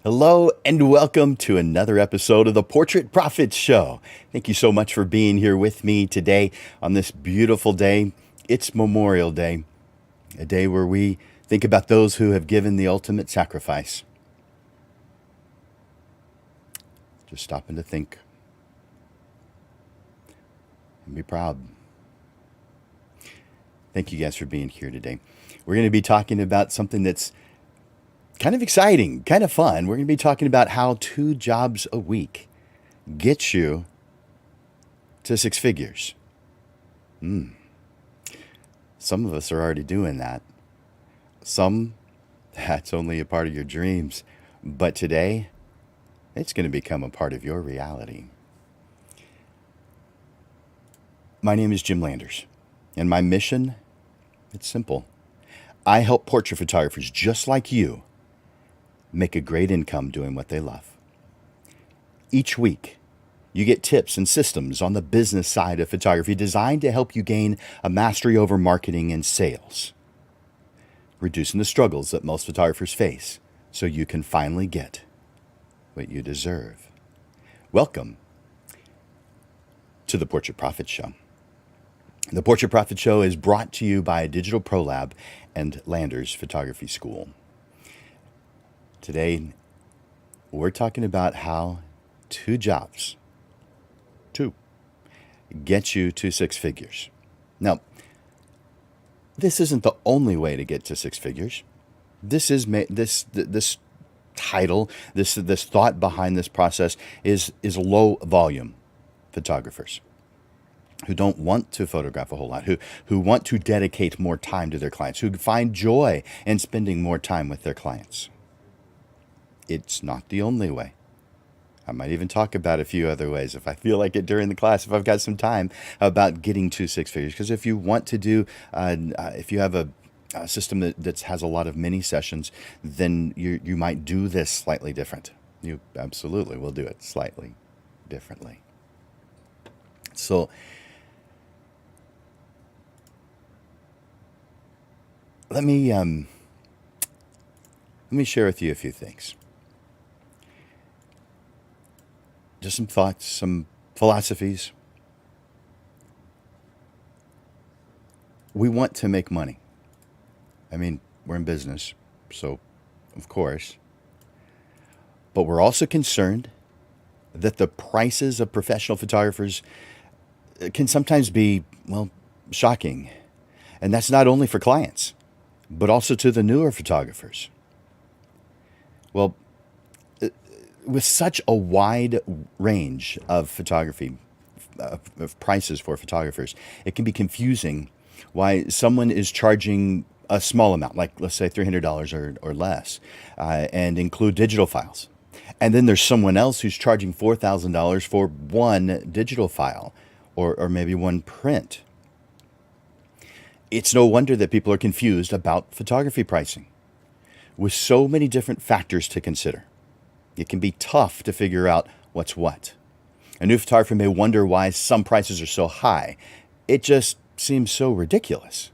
Hello and welcome to another episode of the Portrait Profits Show. Thank you so much for being here with me today on this beautiful day. It's Memorial Day, a day where we think about those who have given the ultimate sacrifice. Just stopping to think and be proud. Thank you guys for being here today. We're going to be talking about something that's kind of exciting, kind of fun. We're going to be talking about how 2 jobs a week gets you to 6 figures. Some of us are already doing that. Some, that's only a part of your dreams. But today, it's going to become a part of your reality. My name is Jim Landers, and my mission, it's simple. I help portrait photographers just like you make a great income doing what they love. Each week, you get tips and systems on the business side of photography designed to help you gain a mastery over marketing and sales, reducing the struggles that most photographers face so you can finally get what you deserve. Welcome to the Portrait Profits Show. The Portrait Profits Show is brought to you by Digital Pro Lab and Landers Photography School. Today, we're talking about how 2 jobs, 2, get you to 6 figures. Now, this isn't the only way to get to 6 figures. This title, this thought behind this process is low volume photographers who don't want to photograph a whole lot, who want to dedicate more time to their clients, who find joy in spending more time with their clients. It's not the only way. I might even talk about a few other ways if I feel like it during the class, if I've got some time, about getting to 6 figures. Because if you want to do, if you have a system that has a lot of mini sessions, then you might do this slightly different. You absolutely will do it slightly differently. So let me share with you a few things. Just some thoughts, some philosophies. We want to make money. I mean, we're in business, so of course. But we're also concerned that the prices of professional photographers can sometimes be, well, shocking. And that's not only for clients, but also to the newer photographers. Well, with such a wide range of photography, of prices for photographers, it can be confusing why someone is charging a small amount, like let's say $300 or less, and include digital files. And then there's someone else who's charging $4,000 for one digital file or maybe one print. It's no wonder that people are confused about photography pricing. With so many different factors to consider, it can be tough to figure out what's what. A new photographer may wonder why some prices are so high. It just seems so ridiculous.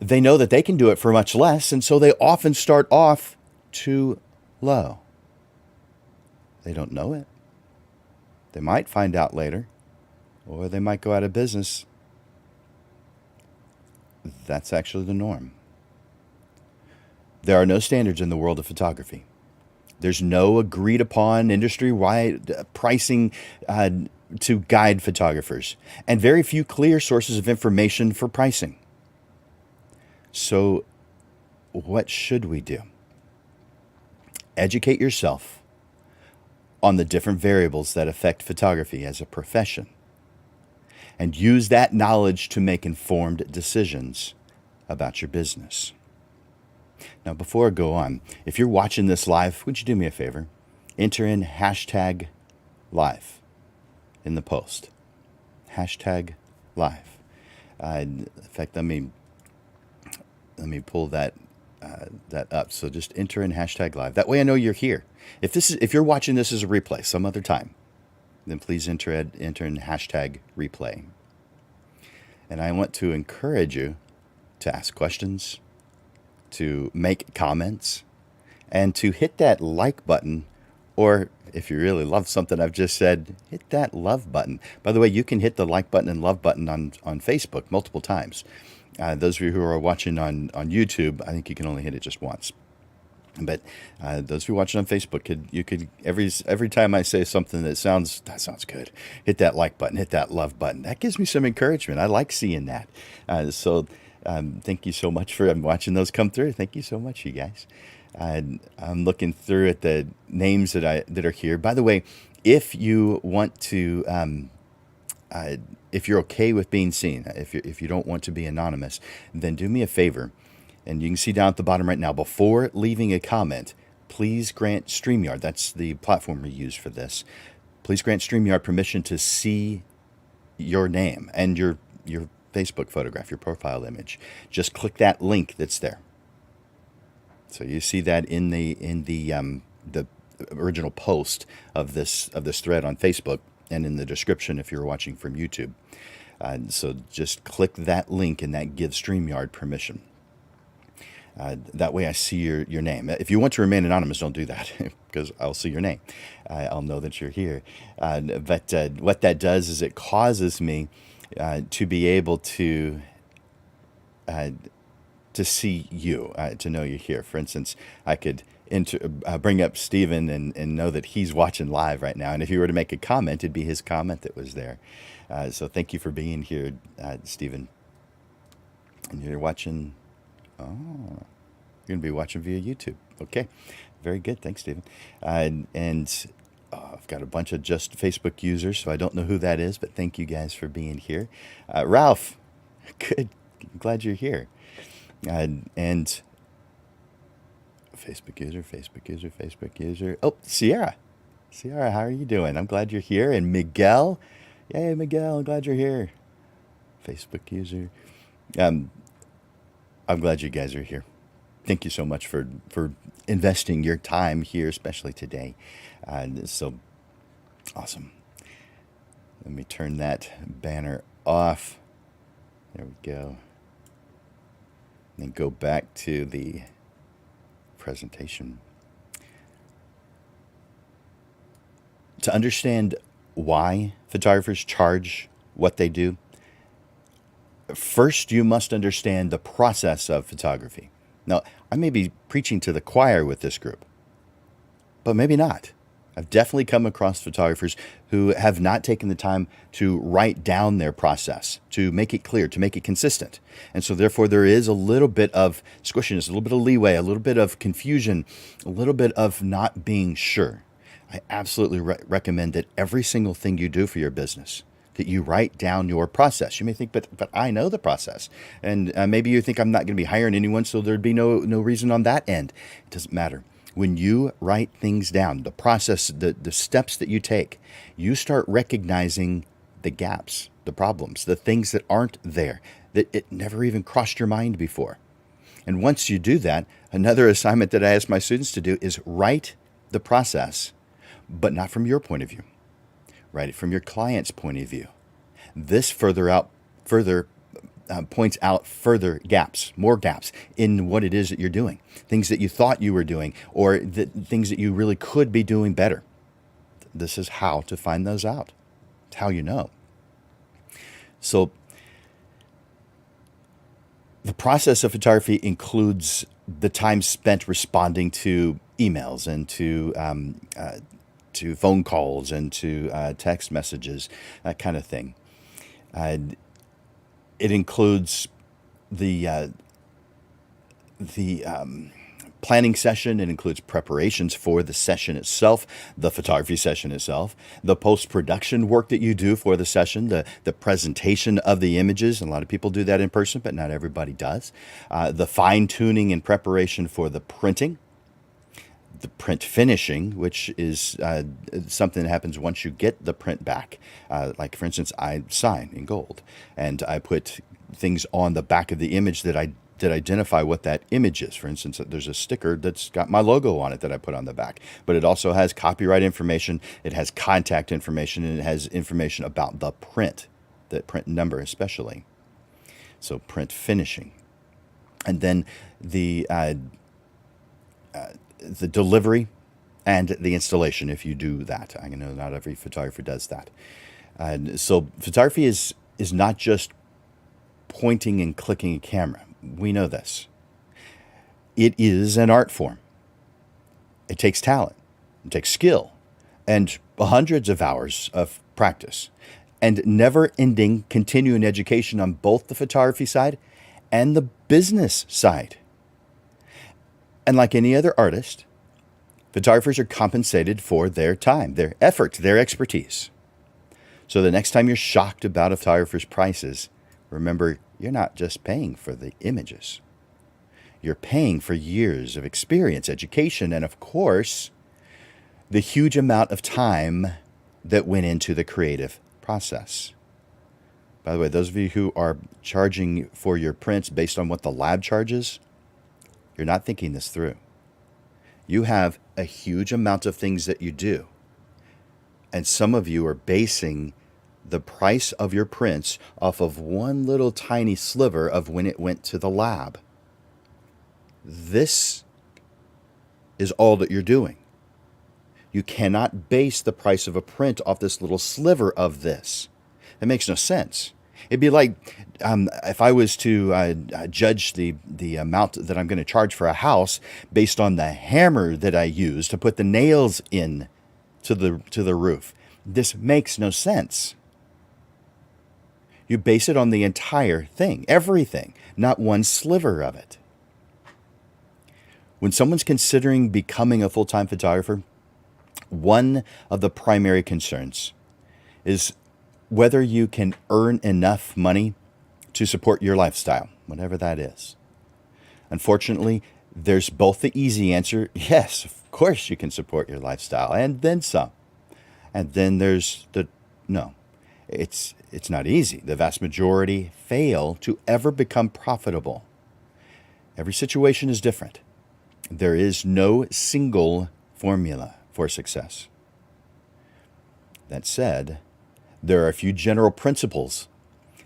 They know that they can do it for much less, and so they often start off too low. They don't know it. They might find out later, or they might go out of business. That's actually the norm. There are no standards in the world of photography. There's no agreed upon industry-wide pricing to guide photographers, and very few clear sources of information for pricing. So what should we do? Educate yourself on the different variables that affect photography as a profession, and use that knowledge to make informed decisions about your business. Now, before I go on, if you're watching this live, would you do me a favor? Enter in hashtag live in the post. Hashtag live. In fact, let me pull that up. So just enter in hashtag live. That way I know you're here. If you're watching this as a replay some other time, then please enter in hashtag replay. And I want to encourage you to ask questions, to make comments, and to hit that like button, or if you really love something I've just said, hit that love button. By the way, you can hit the like button and love button on Facebook multiple times. Those of you who are watching on YouTube, I think you can only hit it just once. But those of you watching on Facebook, you could every time I say something that sounds good, hit that like button, hit that love button. That gives me some encouragement. I like seeing that. Thank you so much for watching those come through. Thank you so much, you guys. I'm looking through at the names that are here. By the way, if you want to, if you're okay with being seen, if you don't want to be anonymous, then do me a favor. And you can see down at the bottom right now, before leaving a comment, please grant StreamYard, that's the platform we use for this, please grant StreamYard permission to see your name and your Facebook photograph, your profile image. Just click that link that's there. So you see that in the original post of this thread on Facebook, and in the description if you're watching from YouTube. So just click that link, and that gives StreamYard permission. That way I see your name. If you want to remain anonymous, don't do that, because I'll see your name. I'll know that you're here. But what that does is it causes me to be able to see you, to know you're here. For instance, I could bring up Stephen and know that he's watching live right now. And if he were to make a comment, it'd be his comment that was there. So thank you for being here, Stephen. And you're watching... Oh, you're going to be watching via YouTube. Okay. Very good. Thanks, Stephen. I've got a bunch of just Facebook users, so I don't know who that is, but thank you guys for being here. Ralph, good. I'm glad you're here. And Facebook user. Oh, Sierra, how are you doing? I'm glad you're here. And Miguel, yay, Miguel, I'm glad you're here. Facebook user. I'm glad you guys are here. Thank you so much for investing your time here, especially today. So awesome. Let me turn that banner off. There we go. And then go back to the presentation. To understand why photographers charge what they do, first you must understand the process of photography. Now, I may be preaching to the choir with this group, but maybe not. I've definitely come across photographers who have not taken the time to write down their process, to make it clear, to make it consistent. And so therefore there is a little bit of squishiness, a little bit of leeway, a little bit of confusion, a little bit of not being sure. I absolutely recommend that every single thing you do for your business, that you write down your process. You may think, but I know the process. And maybe you think I'm not going to be hiring anyone, so there'd be no reason on that end. It doesn't matter. When you write things down, the process, the steps that you take, you start recognizing the gaps, the problems, the things that aren't there, that it never even crossed your mind before. And once you do that, another assignment that I ask my students to do is write the process, but not from your point of view. Write it from your client's point of view. This points out further gaps, more gaps in what it is that you're doing, things that you thought you were doing, or things that you really could be doing better. This is how to find those out. It's how you know. So the process of photography includes the time spent responding to emails and to phone calls and to text messages, that kind of thing. It includes the planning session. It includes preparations for the session itself, the photography session itself, the post-production work that you do for the session, the presentation of the images. And a lot of people do that in person, but not everybody does. The fine-tuning and preparation for the printing. The print finishing, which is something that happens once you get the print back. Like, for instance, I sign in gold, and I put things on the back of the image that identify what that image is. For instance, there's a sticker that's got my logo on it that I put on the back, but it also has copyright information, it has contact information, and it has information about the print number especially. So print finishing. And then the delivery and the installation if you do that. I know not every photographer does that. And so photography is not just pointing and clicking a camera. We know this. It is an art form. It takes talent, it takes skill, and hundreds of hours of practice, and never-ending continuing education on both the photography side and the business side. And like any other artist, photographers are compensated for their time, their effort, their expertise. So the next time you're shocked about a photographer's prices, remember, you're not just paying for the images. You're paying for years of experience, education, and of course, the huge amount of time that went into the creative process. By the way, those of you who are charging for your prints based on what the lab charges, you're not thinking this through. You have a huge amount of things that you do. And some of you are basing the price of your prints off of one little tiny sliver of when it went to the lab. This is all that you're doing. You cannot base the price of a print off this little sliver of this. It makes no sense. It'd be like if I was to judge the amount that I'm going to charge for a house based on the hammer that I use to put the nails in to the roof. This makes no sense. You base it on the entire thing, everything, not one sliver of it. When someone's considering becoming a full-time photographer, one of the primary concerns is whether you can earn enough money to support your lifestyle, whatever that is. Unfortunately, there's both the easy answer, yes, of course you can support your lifestyle, and then some. And then there's the no. It's not easy. The vast majority fail to ever become profitable. Every situation is different. There is no single formula for success. That said, there are a few general principles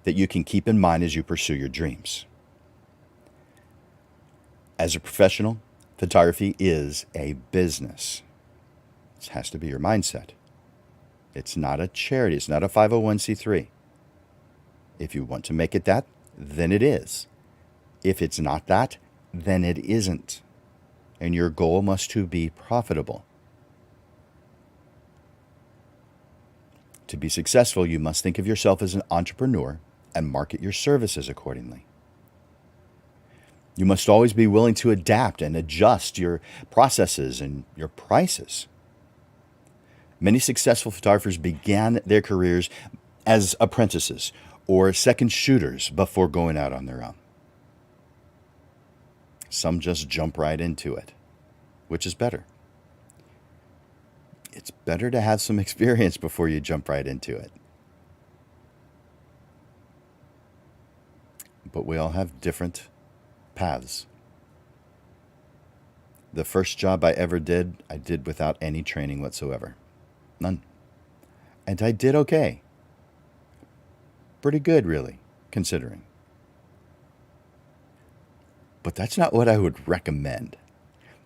that you can keep in mind as you pursue your dreams. As a professional, photography is a business. This has to be your mindset. It's not a charity. It's not a 501c3. If you want to make it that, then it is. If it's not that, then it isn't. And your goal must to be profitable. To be successful, you must think of yourself as an entrepreneur and market your services accordingly. You must always be willing to adapt and adjust your processes and your prices. Many successful photographers began their careers as apprentices or second shooters before going out on their own. Some just jump right into it, which is better. It's better to have some experience before you jump right into it. But we all have different paths. The first job I ever did, I did without any training whatsoever. None. And I did okay. Pretty good, really, considering. But that's not what I would recommend.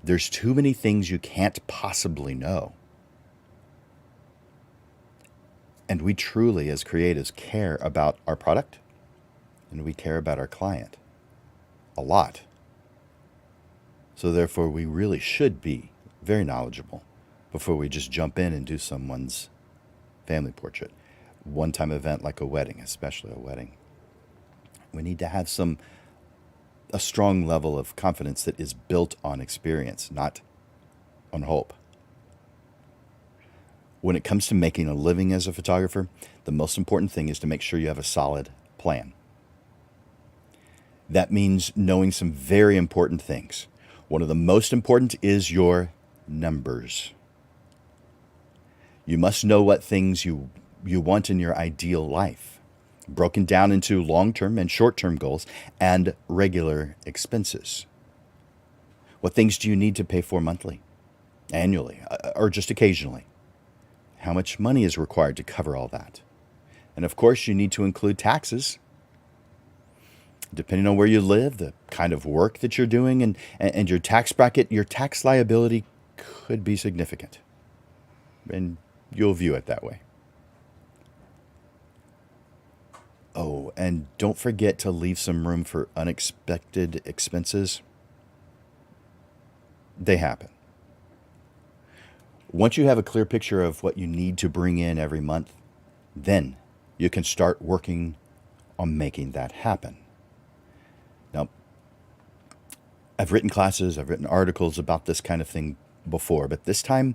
There's too many things you can't possibly know. And we truly, as creatives, care about our product and we care about our client a lot. So therefore, we really should be very knowledgeable before we just jump in and do someone's family portrait. One-time event like a wedding, especially a wedding. We need to have a strong level of confidence that is built on experience, not on hope. When it comes to making a living as a photographer, the most important thing is to make sure you have a solid plan. That means knowing some very important things. One of the most important is your numbers. You must know what things you want in your ideal life, broken down into long-term and short-term goals and regular expenses. What things do you need to pay for monthly, annually, or just occasionally? How much money is required to cover all that? And of course, you need to include taxes. Depending on where you live, the kind of work that you're doing, and your tax bracket, your tax liability could be significant. And you'll view it that way. Oh, and don't forget to leave some room for unexpected expenses. They happen. Once you have a clear picture of what you need to bring in every month, then you can start working on making that happen. Now, I've written classes, I've written articles about this kind of thing before, but this time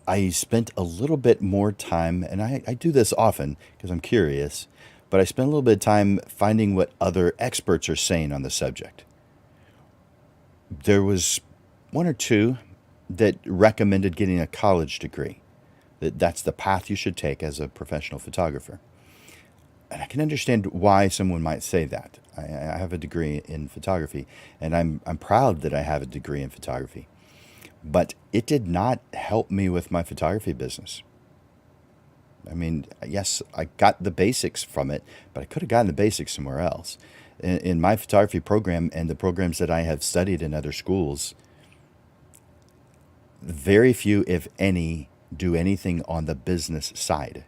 I spent a little bit more time, and I do this often because I'm curious, but I spent a little bit of time finding what other experts are saying on the subject. There was one or two that recommended getting a college degree, that that's the path you should take as a professional photographer. And I can understand why someone might say that. I have a degree in photography, and I'm proud that I have a degree in photography. But it did not help me with my photography business. I mean, yes, I got the basics from it, but I could have gotten the basics somewhere else. In my photography program and the programs that I have studied in other schools, very few, if any, do anything on the business side.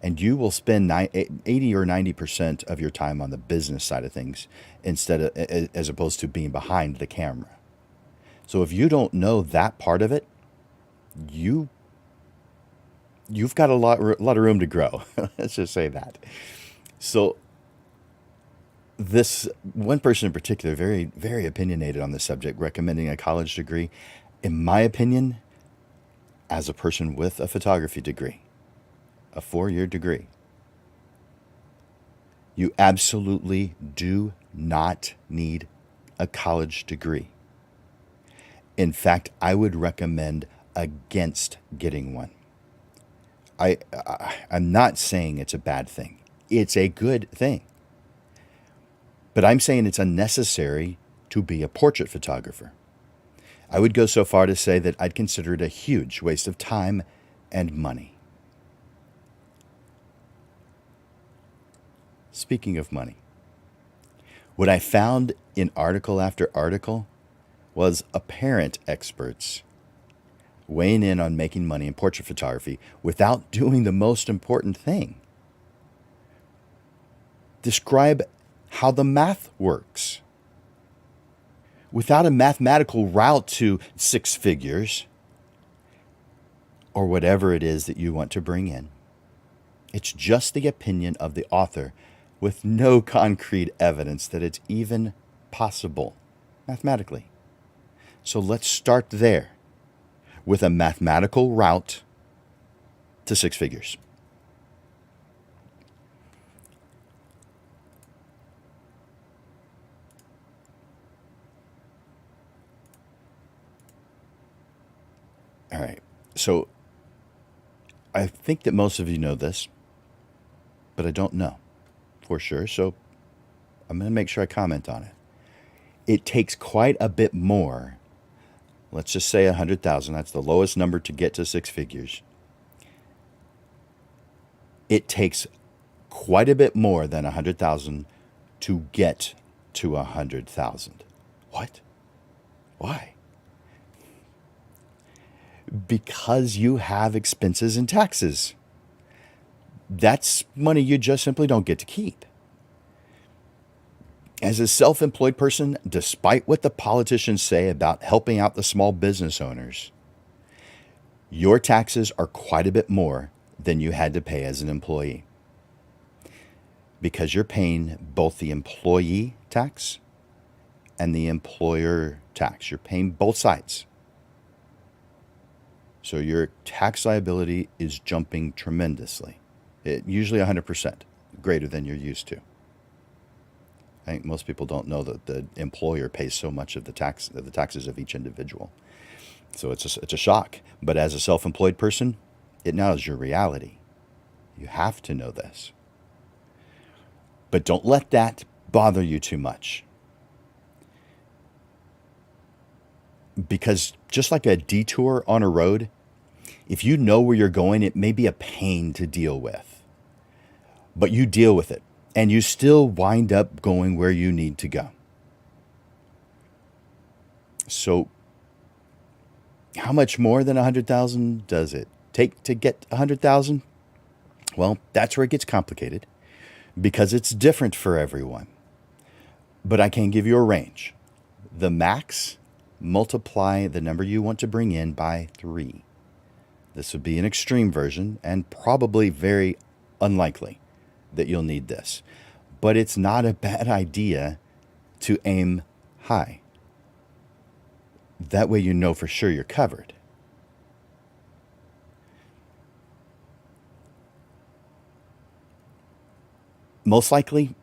And you will spend 80 or 90% of your time on the business side of things instead of, as opposed to being behind the camera. So if you don't know that part of it, you've got a lot of room to grow. Let's just say that. So this one person in particular, very, very opinionated on this subject, recommending a college degree. In my opinion, as a person with a photography degree, a 4-year degree, you absolutely do not need a college degree. In fact, I would recommend against getting one. I'm not saying it's a bad thing. It's a good thing. But I'm saying it's unnecessary to be a portrait photographer. I would go so far to say that I'd consider it a huge waste of time and money. Speaking of money, what I found in article after article was apparent experts weighing in on making money in portrait photography without doing the most important thing. Describe how the math works. Without a mathematical route to 6 figures, or whatever it is that you want to bring in, it's just the opinion of the author with no concrete evidence that it's even possible mathematically. So let's start there with a mathematical route to 6 figures. All right. So I think that most of you know this, but I don't know for sure. So I'm going to make sure I comment on it. It takes quite a bit more. Let's just say 100,000. That's the lowest number to get to 6 figures. It takes quite a bit more than 100,000 to get to 100,000. What? Why? Because you have expenses and taxes. That's money you just simply don't get to keep. As a self-employed person, despite what the politicians say about helping out the small business owners, your taxes are quite a bit more than you had to pay as an employee. Because you're paying both the employee tax and the employer tax. You're paying both sides. So your tax liability is jumping tremendously. Usually 100%, greater than you're used to. I think most people don't know that the employer pays so much of the taxes of each individual. So it's a shock. But as a self-employed person, it now is your reality. You have to know this. But don't let that bother you too much. Because just like a detour on a road, if you know where you're going, it may be a pain to deal with. But you deal with it. and you still wind up going where you need to go. So how much more than 100,000 does it take to get 100,000? Well, that's where it gets complicated because it's different for everyone. But I can give you a range. The max, multiply the number you want to bring in by 3. This would be an extreme version and probably very unlikely that you'll need this. But it's not a bad idea to aim high. That way you know for sure you're covered. Most likely,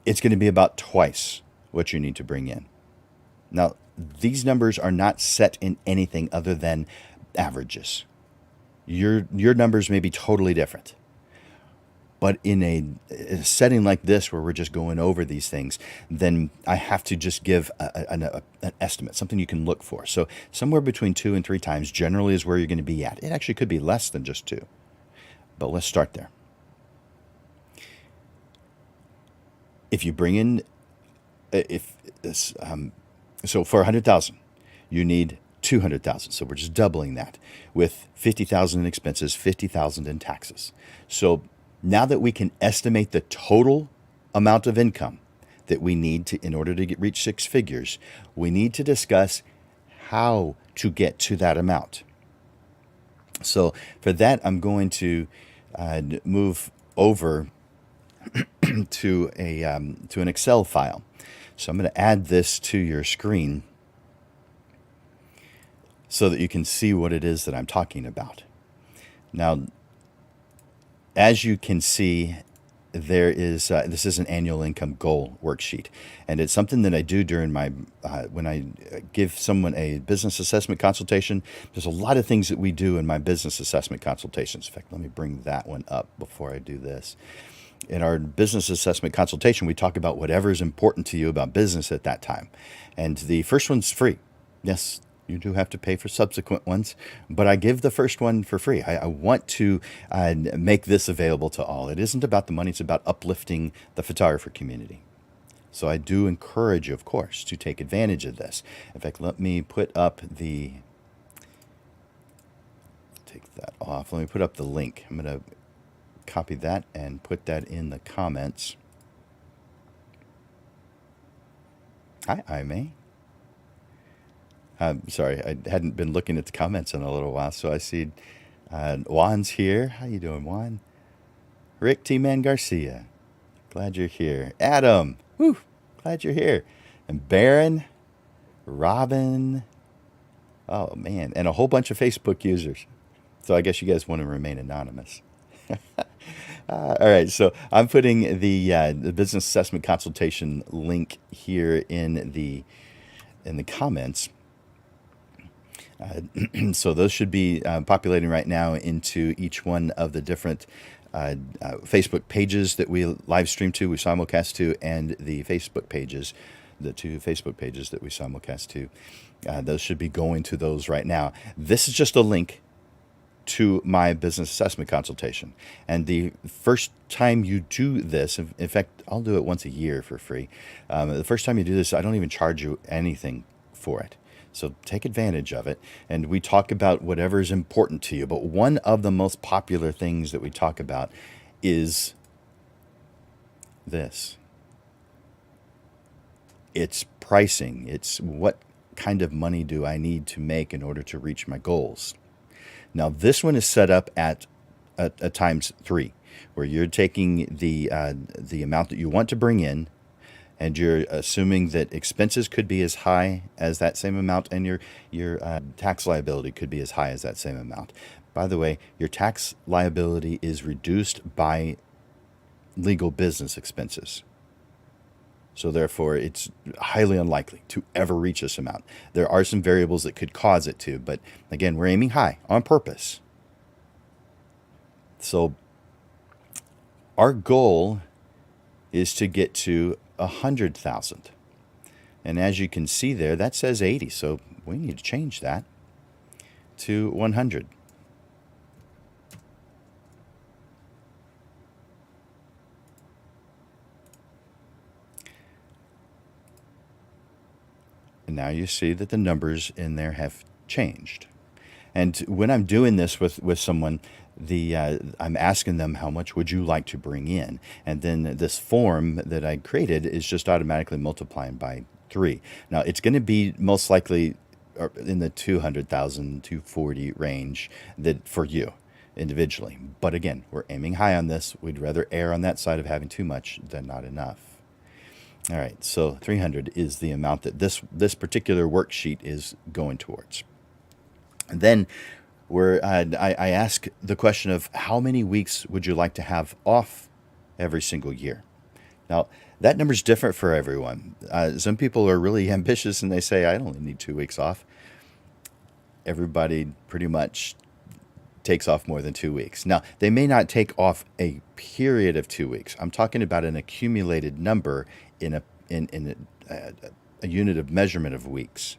it's going to be about twice what you need to bring in. Now, these numbers are not set in anything other than averages. Your numbers may be totally different. But in a setting like this where we're just going over these things, then I have to just give an estimate, something you can look for. So somewhere between 2 and 3 times generally is where you're going to be at. It actually could be less than just 2. But let's start there. If you bring in, so for 100,000, you need 200,000. So we're just doubling that with 50,000 in expenses, 50,000 in taxes. So now that we can estimate the total amount of income that we need to, in order to reach 6 figures, we need to discuss how to get to that amount. So for that, I'm going to move over to an Excel file. So I'm going to add this to your screen so that you can see what it is that I'm talking about. Now, as you can see, there is this is an annual income goal worksheet, and it's something that I do during my when I give someone a business assessment consultation. There's a lot of things that we do in my business assessment consultations. In fact, let me bring that one up before I do this. In our business assessment consultation, we talk about whatever is important to you about business at that time, and the first one's free. Yes, you do have to pay for subsequent ones, but I give the first one for free. I want to make this available to all. It isn't about the money, it's about uplifting the photographer community. So I do encourage you, of course, to take advantage of this. In fact, let me put up the, take that off. Let me put up the link. I'm going to copy that and put that in the comments. Hi, Aimee. Sorry, I hadn't been looking at the comments in a little while, so I see Juan's here. How you doing, Juan? Rick T-Man Garcia, glad you're here. Adam, whew, glad you're here. And Baron, Robin, oh man, and a whole bunch of Facebook users. So I guess you guys want to remain anonymous. All right, so I'm putting the business assessment consultation link here in the comments. So those should be populating right now into each one of the different Facebook pages that we live stream to, we simulcast to, and the Facebook pages, the 2 Facebook pages that we simulcast to. Those should be going to those right now. This is just a link to my business assessment consultation. And the first time you do this, in fact, I'll do it once a year for free. The first time you do this, I don't even charge you anything for it. So take advantage of it. And we talk about whatever is important to you. But one of the most popular things that we talk about is this. It's pricing. It's what kind of money do I need to make in order to reach my goals. Now, this one is set up at times 3, where you're taking the amount that you want to bring in, and you're assuming that expenses could be as high as that same amount, and your tax liability could be as high as that same amount. By the way, your tax liability is reduced by legal business expenses. So therefore, it's highly unlikely to ever reach this amount. There are some variables that could cause it to, but again, we're aiming high on purpose. So our goal is to get to 100,000. And as you can see there, that says 80, so we need to change that to 100. And now you see that the numbers in there have changed. And when I'm doing this with someone, I'm asking them how much would you like to bring in, and then this form that I created is just automatically multiplying by 3. Now it's going to be most likely in the 200,000 240 range that for you individually. But again, we're aiming high on this. We'd rather err on that side of having too much than not enough. All right, so 300 is the amount that this particular worksheet is going towards. And then I ask the question of how many weeks would you like to have off every single year? Now, that number is different for everyone. Some people are really ambitious and they say, I only need 2 weeks off. Everybody pretty much takes off more than 2 weeks. Now, they may not take off a period of 2 weeks. I'm talking about an accumulated number in a unit of measurement of weeks.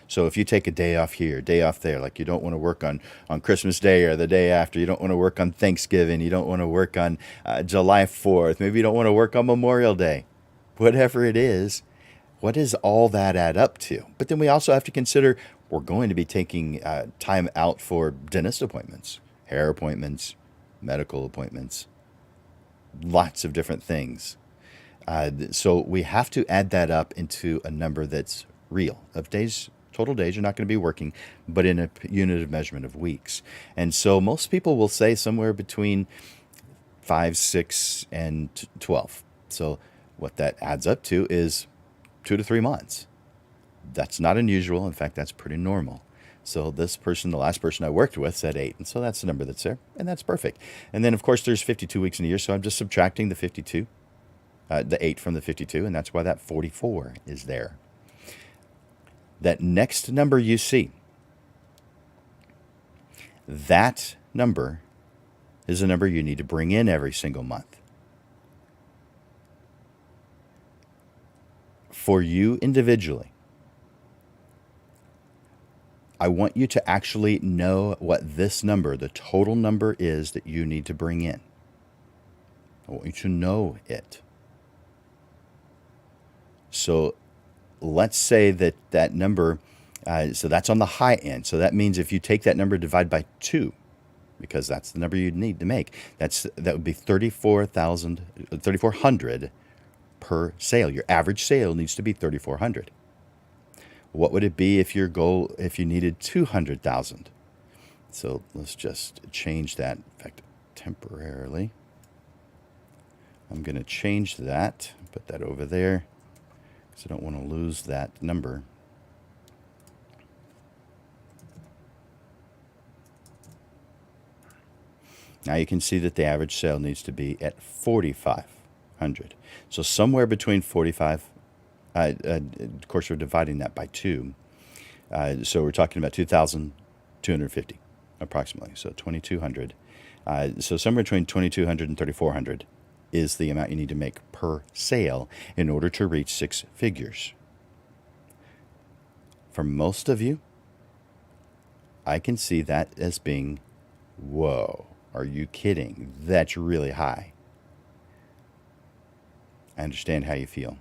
So if you take a day off here, day off there, like you don't want to work on Christmas Day or the day after, you don't want to work on Thanksgiving, you don't want to work on July 4th, maybe you don't want to work on Memorial Day, whatever it is, what does all that add up to? But then we also have to consider we're going to be taking time out for dentist appointments, hair appointments, medical appointments, lots of different things. So we have to add that up into a number that's real of days. Total days you're not going to be working, but in a unit of measurement of weeks. And so most people will say somewhere between 5, 6, and 12. So what that adds up to is 2 to 3 months. That's not unusual. In fact, that's pretty normal. So this person, the last person I worked with, said 8. And so that's the number that's there. And that's perfect. And then, of course, there's 52 weeks in a year. So I'm just subtracting the 52, the 8 from the 52. And that's why that 44 is there. That next number you see, that number is a number you need to bring in every single month. For you individually, I want you to actually know what this number, the total number is that you need to bring in. I want you to know it. So let's say that number, so that's on the high end. So that means if you take that number, divide by 2, because that's the number you'd need to make, that would be 3,400 per sale. Your average sale needs to be 3,400. What would it be if you needed 200,000? So let's just change that, in fact, temporarily. I'm going to change that, put that over there, because I don't want to lose that number. Now you can see that the average sale needs to be at 4,500. So somewhere between 45, of course we're dividing that by 2. So we're talking about 2,250 approximately, so 2,200. So somewhere between 2,200 and 3,400 is the amount you need to make per sale in order to reach 6 figures. For most of you, I can see that as being, whoa, are you kidding? That's really high. I understand how you feel.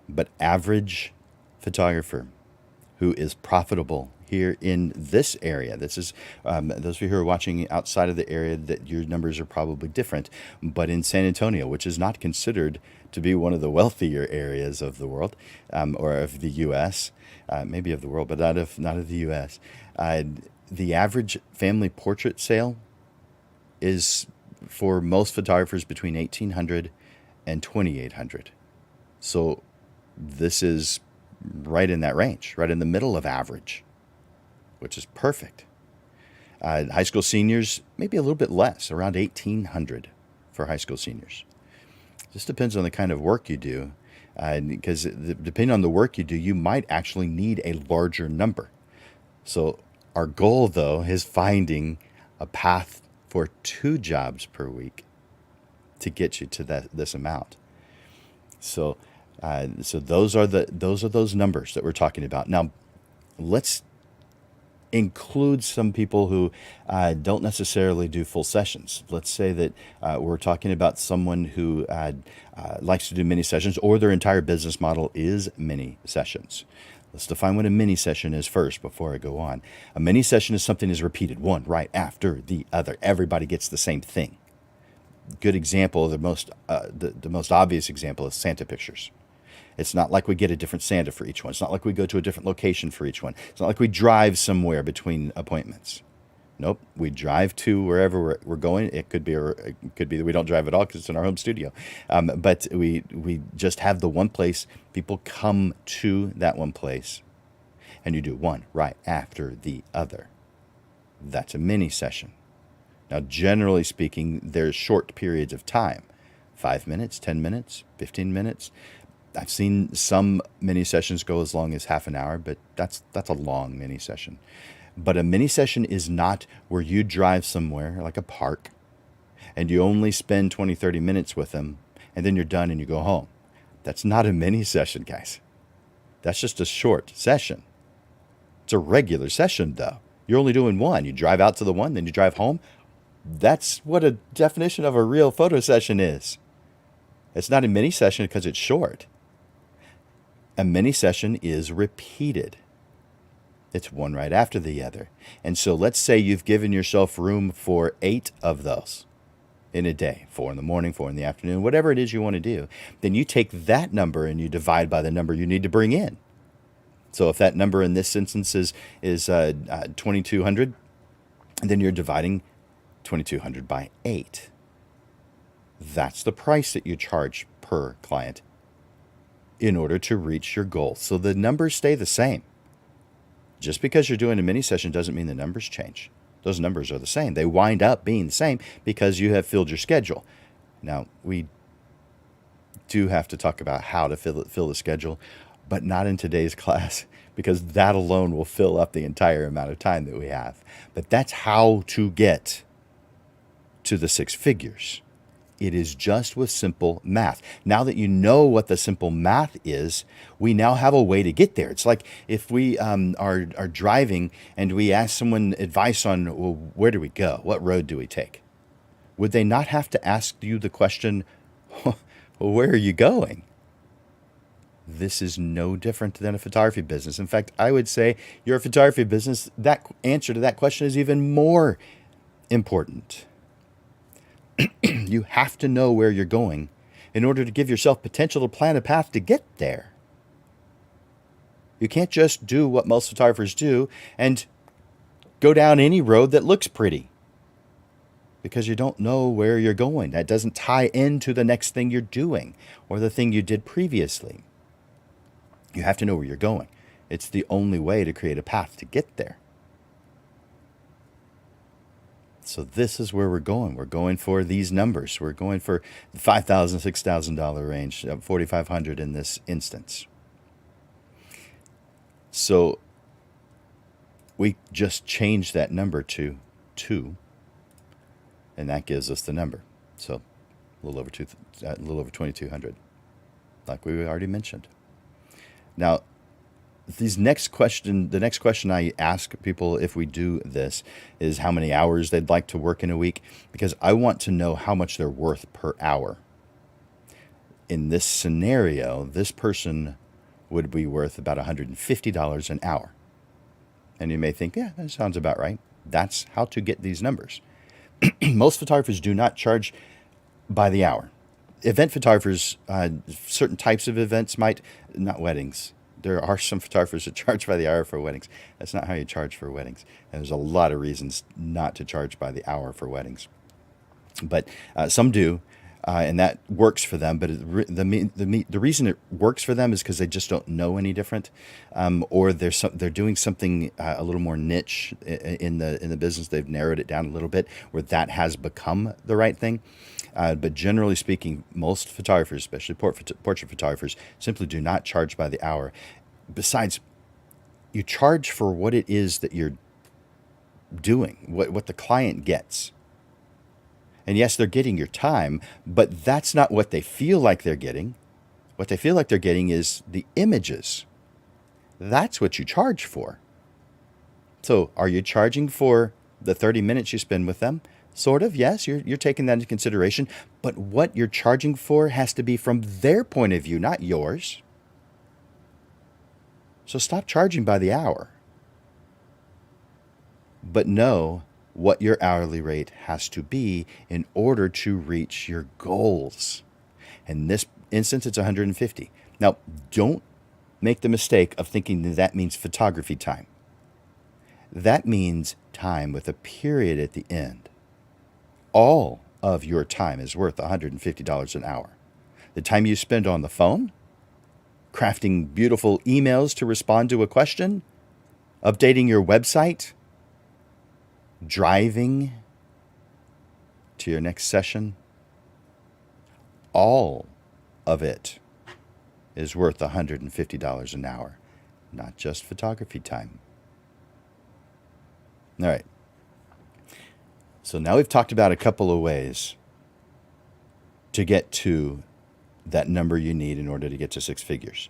But average photographer who is profitable here in this area, this is, those of you who are watching outside of the area, that your numbers are probably different, but in San Antonio, which is not considered to be one of the wealthier areas of the world, or of the U.S., maybe of the world, but not of the U.S., the average family portrait sale is, for most photographers, between 1,800 and 2,800. So this is right in that range, right in the middle of average, which is perfect. High school seniors, maybe a little bit less, around 1,800 for high school seniors. Just depends on the kind of work you do, because depending on the work you do, you might actually need a larger number. So our goal, though, is finding a path for 2 jobs per week to get you to this amount. So those are those numbers that we're talking about. Now, let's include some people who don't necessarily do full sessions. Let's say that we're talking about someone who likes to do mini sessions, or their entire business model is mini sessions. Let's define what a mini session is first before I go on. A mini session is something that's repeated, one right after the other. Everybody gets the same thing. Good example, the most obvious example is Santa pictures. It's not like we get a different Santa for each one. It's not like we go to a different location for each one. It's not like we drive somewhere between appointments. Nope, we drive to wherever we're going. It could be that we don't drive at all because it's in our home studio. But we just have the one place. People come to that one place, and you do one right after the other. That's a mini session. Now, generally speaking, there's short periods of time, 5 minutes, 10 minutes, 15 minutes. I've seen some mini sessions go as long as half an hour, but that's a long mini session. But a mini session is not where you drive somewhere like a park and you only spend 20, 30 minutes with them and then you're done and you go home. That's not a mini session, guys. That's just a short session. It's a regular session, though. You're only doing one. You drive out to the one, then you drive home. That's what a definition of a real photo session is. It's not a mini session because it's short. A mini session is repeated. It's one right after the other. And so let's say you've given yourself room for 8 of those in a day, 4 in the morning, 4 in the afternoon, whatever it is you want to do. Then you take that number and you divide by the number you need to bring in. So if that number in this instance is 2,200, then you're dividing 2,200 by 8. That's the price that you charge per client in order to reach your goal. So the numbers stay the same. Just because you're doing a mini session doesn't mean the numbers change. Those numbers are the same. They wind up being the same because you have filled your schedule. Now, we do have to talk about how to fill the schedule, but not in today's class because that alone will fill up the entire amount of time that we have. But that's how to get to the 6 figures. It is just with simple math. Now that you know what the simple math is, we now have a way to get there. It's like if we are driving and we ask someone advice on, well, where do we go? What road do we take? Would they not have to ask you the question, well, where are you going? This is no different than a photography business. In fact, I would say your photography business, that answer to that question is even more important. You have to know where you're going in order to give yourself potential to plan a path to get there. You can't just do what most photographers do and go down any road that looks pretty because you don't know where you're going. That doesn't tie into the next thing you're doing or the thing you did previously. You have to know where you're going. It's the only way to create a path to get there. So this is where we're going. We're going for these numbers. We're going for the $5,000, $6,000 range, $4,500 in this instance. So we just changed that number to 2, and that gives us the number. So a little over 2,200, like we already mentioned. Now, the next question I ask people if we do this is how many hours they'd like to work in a week, because I want to know how much they're worth per hour. In this scenario, this person would be worth about $150 an hour. And you may think, yeah, that sounds about right. That's how to get these numbers. Most photographers do not charge by the hour. Event photographers, certain types of events might, not weddings. There are some photographers that charge by the hour for weddings. That's not how you charge for weddings. And there's a lot of reasons not to charge by the hour for weddings. But some do, and that works for them. But the reason it works for them is because they just don't know any different, or they're doing something a little more niche in the business. They've narrowed it down a little bit where that has become the right thing. But generally speaking, most photographers, especially portrait photographers, simply do not charge by the hour. Besides, you charge for what it is that you're doing, what the client gets. And yes, they're getting your time, but that's not what they feel like they're getting. What they feel like they're getting is the images. That's what you charge for. So are you charging for the 30 minutes you spend with them? Sort of, yes, you're taking that into consideration, but what you're charging for has to be from their point of view, not yours. So stop charging by the hour, but know what your hourly rate has to be in order to reach your goals. In this instance, it's 150. Now, don't make the mistake of thinking that that means photography time. That means time with a period at the end. All of your time is worth $150 an hour. The time you spend on the phone, crafting beautiful emails to respond to a question, updating your website, driving to your next session, all of it is worth $150 an hour, not just photography time. All right. So now we've talked about a couple of ways to get to that number you need in order to get to six figures.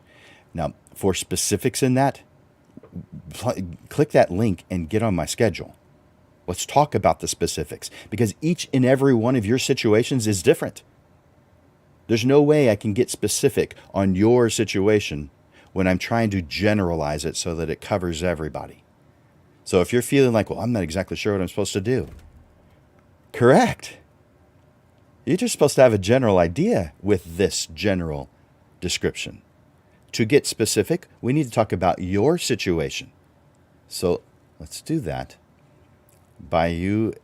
Now, for specifics in that, click that link and get on my schedule. Let's talk about the specifics, because each and every one of your situations is different. There's no way I can get specific on your situation when I'm trying to generalize it so that it covers everybody. So if you're feeling like, well, I'm not exactly sure what I'm supposed to do. Correct. You're just supposed to have a general idea with this general description. To get specific, we need to talk about your situation. So let's do that by you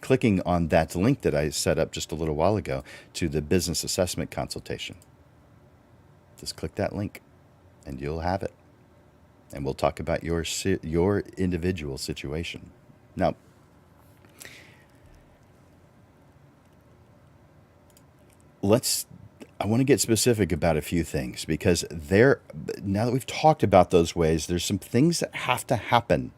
clicking on that link that I set up just a little while ago to the business assessment consultation. Just click that link and you'll have it. And we'll talk about your individual situation. Now, I want to get specific about a few things, because now that we've talked about those ways, there's some things that have to happen.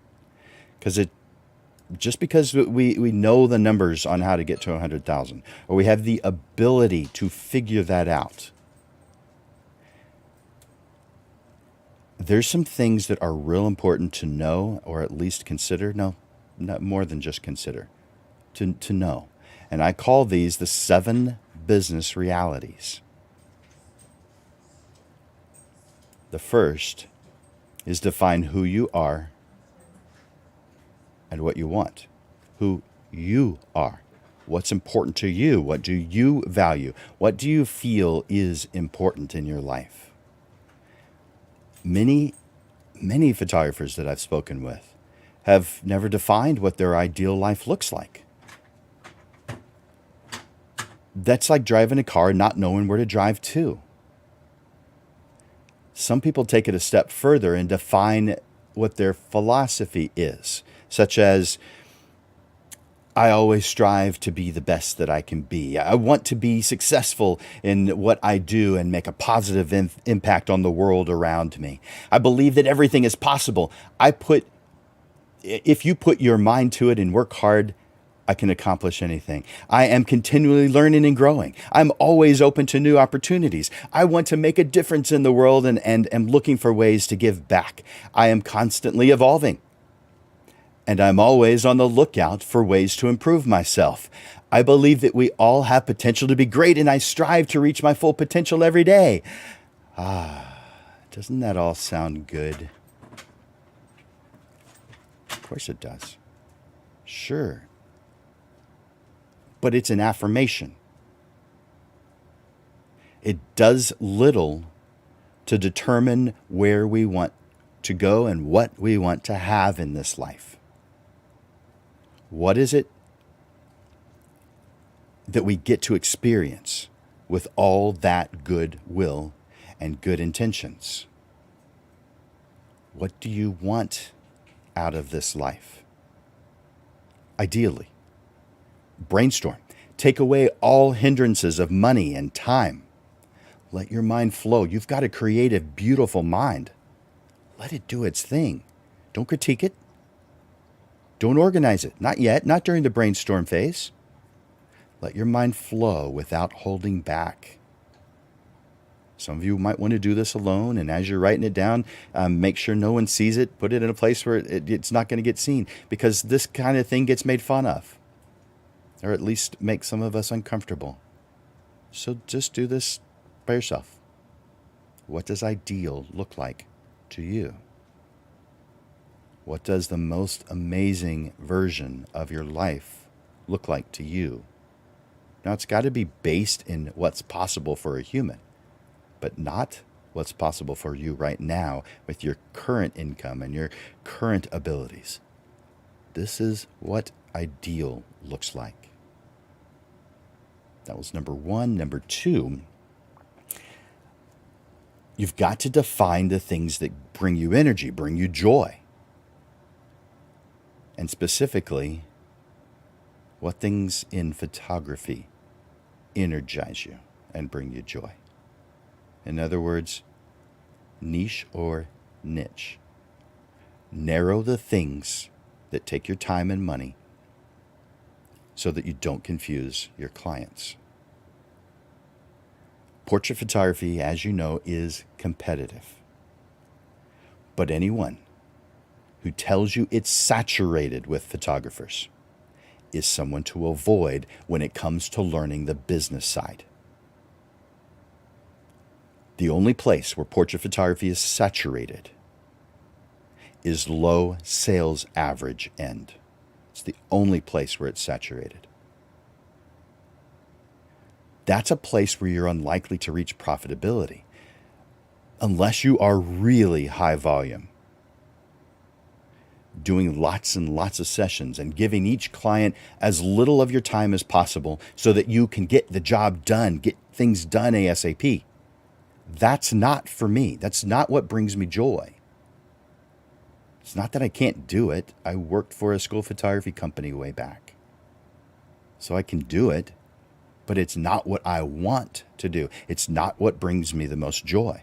Just because we know the numbers on how to get to 100,000, or we have the ability to figure that out, there's some things that are real important to know, or at least consider. No, not more than just consider, to know. And I call these the 7 business realities. The first is define who you are and what you want. Who you are. What's important to you? What do you value? What do you feel is important in your life? Many photographers that I've spoken with have never defined what their ideal life looks like. That's like driving a car and not knowing where to drive to. Some people take it a step further and define what their philosophy is, such as, I always strive to be the best that I can be. I want to be successful in what I do and make a positive impact on the world around me. I believe that everything is possible. If you put your mind to it and work hard, I can accomplish anything. I am continually learning and growing. I'm always open to new opportunities. I want to make a difference in the world and am looking for ways to give back. I am constantly evolving. And I'm always on the lookout for ways to improve myself. I believe that we all have potential to be great, and I strive to reach my full potential every day. Doesn't that all sound good? Of course it does. Sure. But it's an affirmation. It does little to determine where we want to go and what we want to have in this life. What is it that we get to experience with all that goodwill and good intentions? What do you want out of this life? Ideally, brainstorm. Take away all hindrances of money and time. Let your mind flow. You've got a creative, beautiful mind. Let it do its thing. Don't critique it. Don't organize it. Not yet. Not during the brainstorm phase. Let your mind flow without holding back. Some of you might want to do this alone, and as you're writing it down, make sure no one sees it. Put it in a place where it's not going to get seen, because this kind of thing gets made fun of, or at least make some of us uncomfortable. So just do this by yourself. What does ideal look like to you? What does the most amazing version of your life look like to you? Now, it's got to be based in what's possible for a human, but not what's possible for you right now with your current income and your current abilities. This is what ideal looks like. That was number one. Number two, you've got to define the things that bring you energy, bring you joy. And specifically, what things in photography energize you and bring you joy. In other words, niche or niche. Narrow the things that take your time and money so that you don't confuse your clients. Portrait photography, as you know, is competitive. But anyone who tells you it's saturated with photographers is someone to avoid when it comes to learning the business side. The only place where portrait photography is saturated is low sales average end. It's the only place where it's saturated. That's a place where you're unlikely to reach profitability unless you are really high volume, doing lots and lots of sessions and giving each client as little of your time as possible so that you can get the job done, get things done ASAP. That's not for me. That's not what brings me joy. It's not that I can't do it. I worked for a school photography company way back, so I can do it, but it's not what I want to do. It's not what brings me the most joy.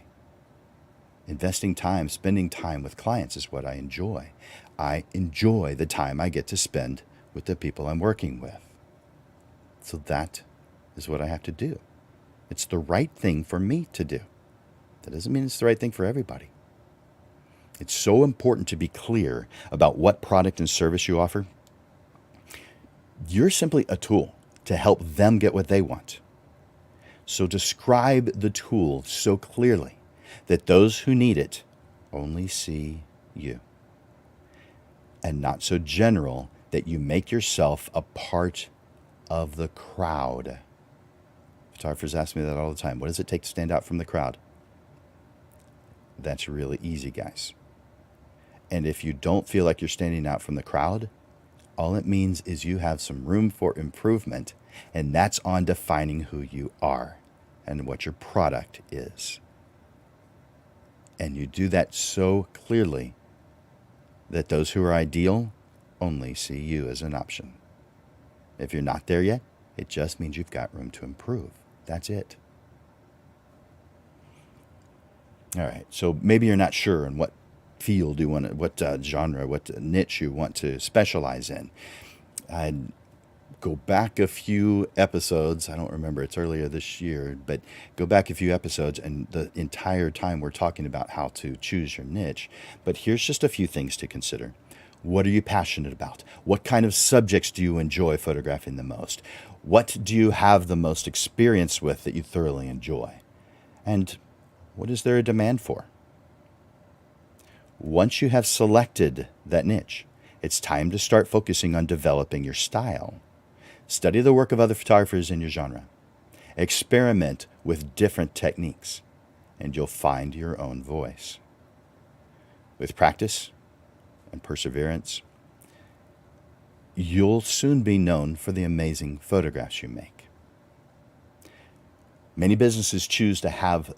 Investing time, spending time with clients is what I enjoy. I enjoy the time I get to spend with the people I'm working with. So that is what I have to do. It's the right thing for me to do. That doesn't mean it's the right thing for everybody. It's so important to be clear about what product and service you offer. You're simply a tool to help them get what they want. So describe the tool so clearly that those who need it only see you, and not so general that you make yourself a part of the crowd. Photographers ask me that all the time. What does it take to stand out from the crowd? That's really easy, guys. And if you don't feel like you're standing out from the crowd, all it means is you have some room for improvement, and that's on defining who you are and what your product is. And you do that so clearly that those who are ideal only see you as an option. If you're not there yet, it just means you've got room to improve. That's it. All right, so maybe you're not sure in what field you want to, what genre, what niche you want to specialize in. I'd go back a few episodes. I don't remember, it's earlier this year, but go back a few episodes, and the entire time we're talking about how to choose your niche. But here's just a few things to consider. What are you passionate about? What kind of subjects do you enjoy photographing the most? What do you have the most experience with that you thoroughly enjoy? And what is there a demand for? Once you have selected that niche, it's time to start focusing on developing your style. Study the work of other photographers in your genre. Experiment with different techniques, and you'll find your own voice. With practice and perseverance, you'll soon be known for the amazing photographs you make. Many businesses choose to have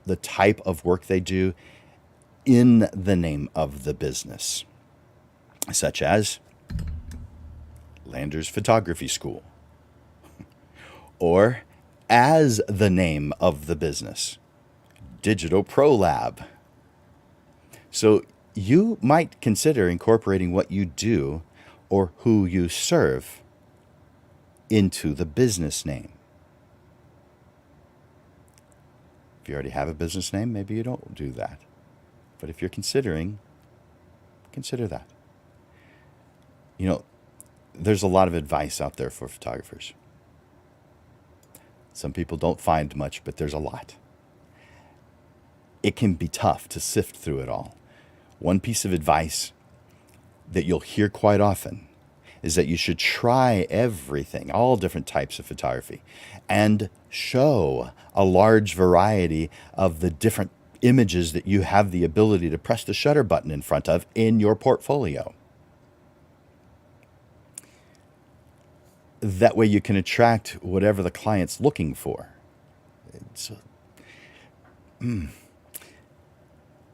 the type of work they do in the name of the business, such as Landers Photography School, or as the name of the business, Digital Pro Lab. So you might consider incorporating what you do or who you serve into the business name. If you already have a business name, maybe you don't do that. But if you're considering, consider that. You know, there's a lot of advice out there for photographers. Some people don't find much, but there's a lot. it can be tough to sift through it all. One piece of advice that you'll hear quite often is that you should try everything, all different types of photography, and show a large variety of the different images that you have the ability to press the shutter button in front of in your portfolio. That way you can attract whatever the client's looking for. So,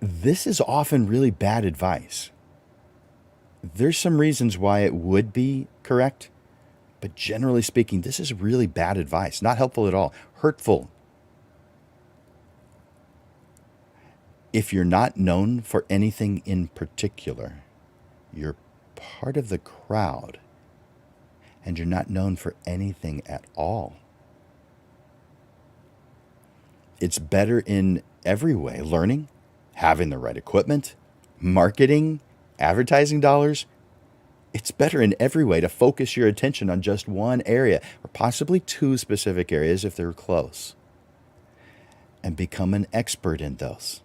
this is often really bad advice. There's some reasons why it would be correct, but generally speaking, this is really bad advice. Not helpful at all. Hurtful. If you're not known for anything in particular, you're part of the crowd, and you're not known for anything at all. It's better in every way. Learning, having the right equipment, marketing, advertising dollars. It's better in every way to focus your attention on just one area, or possibly two specific areas if they're close, and become an expert in those.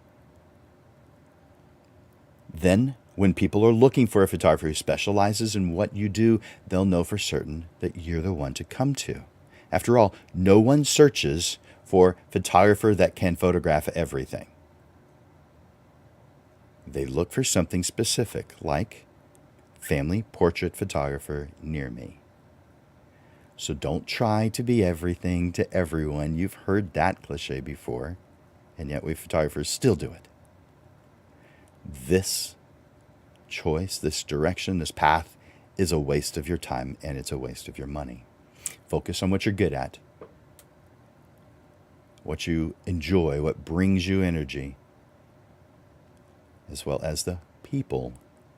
Then, when people are looking for a photographer who specializes in what you do, they'll know for certain that you're the one to come to. After all, no one searches for photographer that can photograph everything. They look for something specific, like family portrait photographer near me. So don't try to be everything to everyone. You've heard that cliche before, and yet we photographers still do it. This choice, this direction, this path is a waste of your time, and it's a waste of your money. Focus on what you're good at, what you enjoy, what brings you energy, as well as the people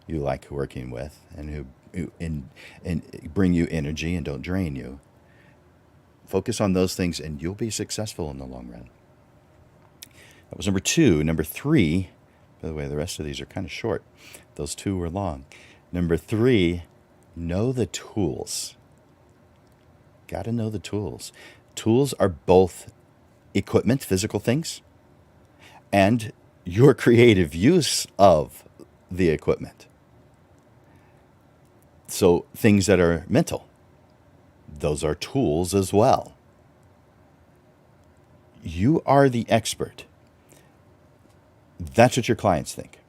you like working with and who bring you energy and don't drain you. Focus on those things and you'll be successful in the long run. That was number 2. Number 3, by the way, the rest of these are kind of short. Those 2 were long. Number 3, know the tools. Got to know the tools. Tools are both equipment, physical things, and your creative use of the equipment. So things that are mental, those are tools as well. You are the expert. That's what your clients think.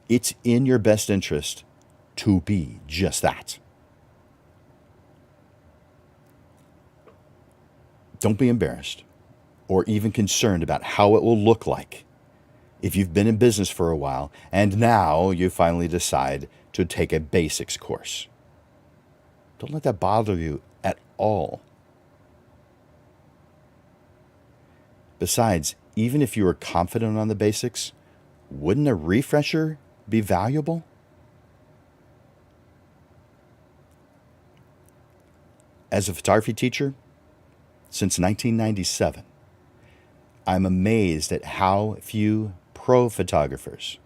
It's in your best interest to be just that. Don't be embarrassed or even concerned about how it will look like if you've been in business for a while and now you finally decide to take a basics course. Don't let that bother you at all. Besides, even if you were confident on the basics, wouldn't a refresher be valuable? As a photography teacher, since 1997, I'm amazed at how few pro photographers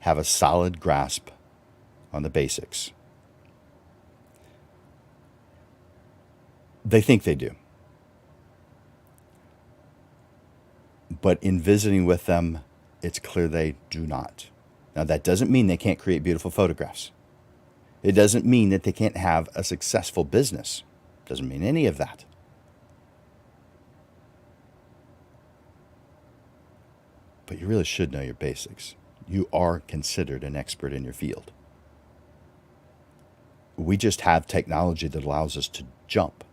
have a solid grasp on the basics. They think they do. But in visiting with them, it's clear they do not. Now, that doesn't mean they can't create beautiful photographs. It doesn't mean that they can't have a successful business. It doesn't mean any of that. But you really should know your basics. You are considered an expert in your field. We just have technology that allows us to jump.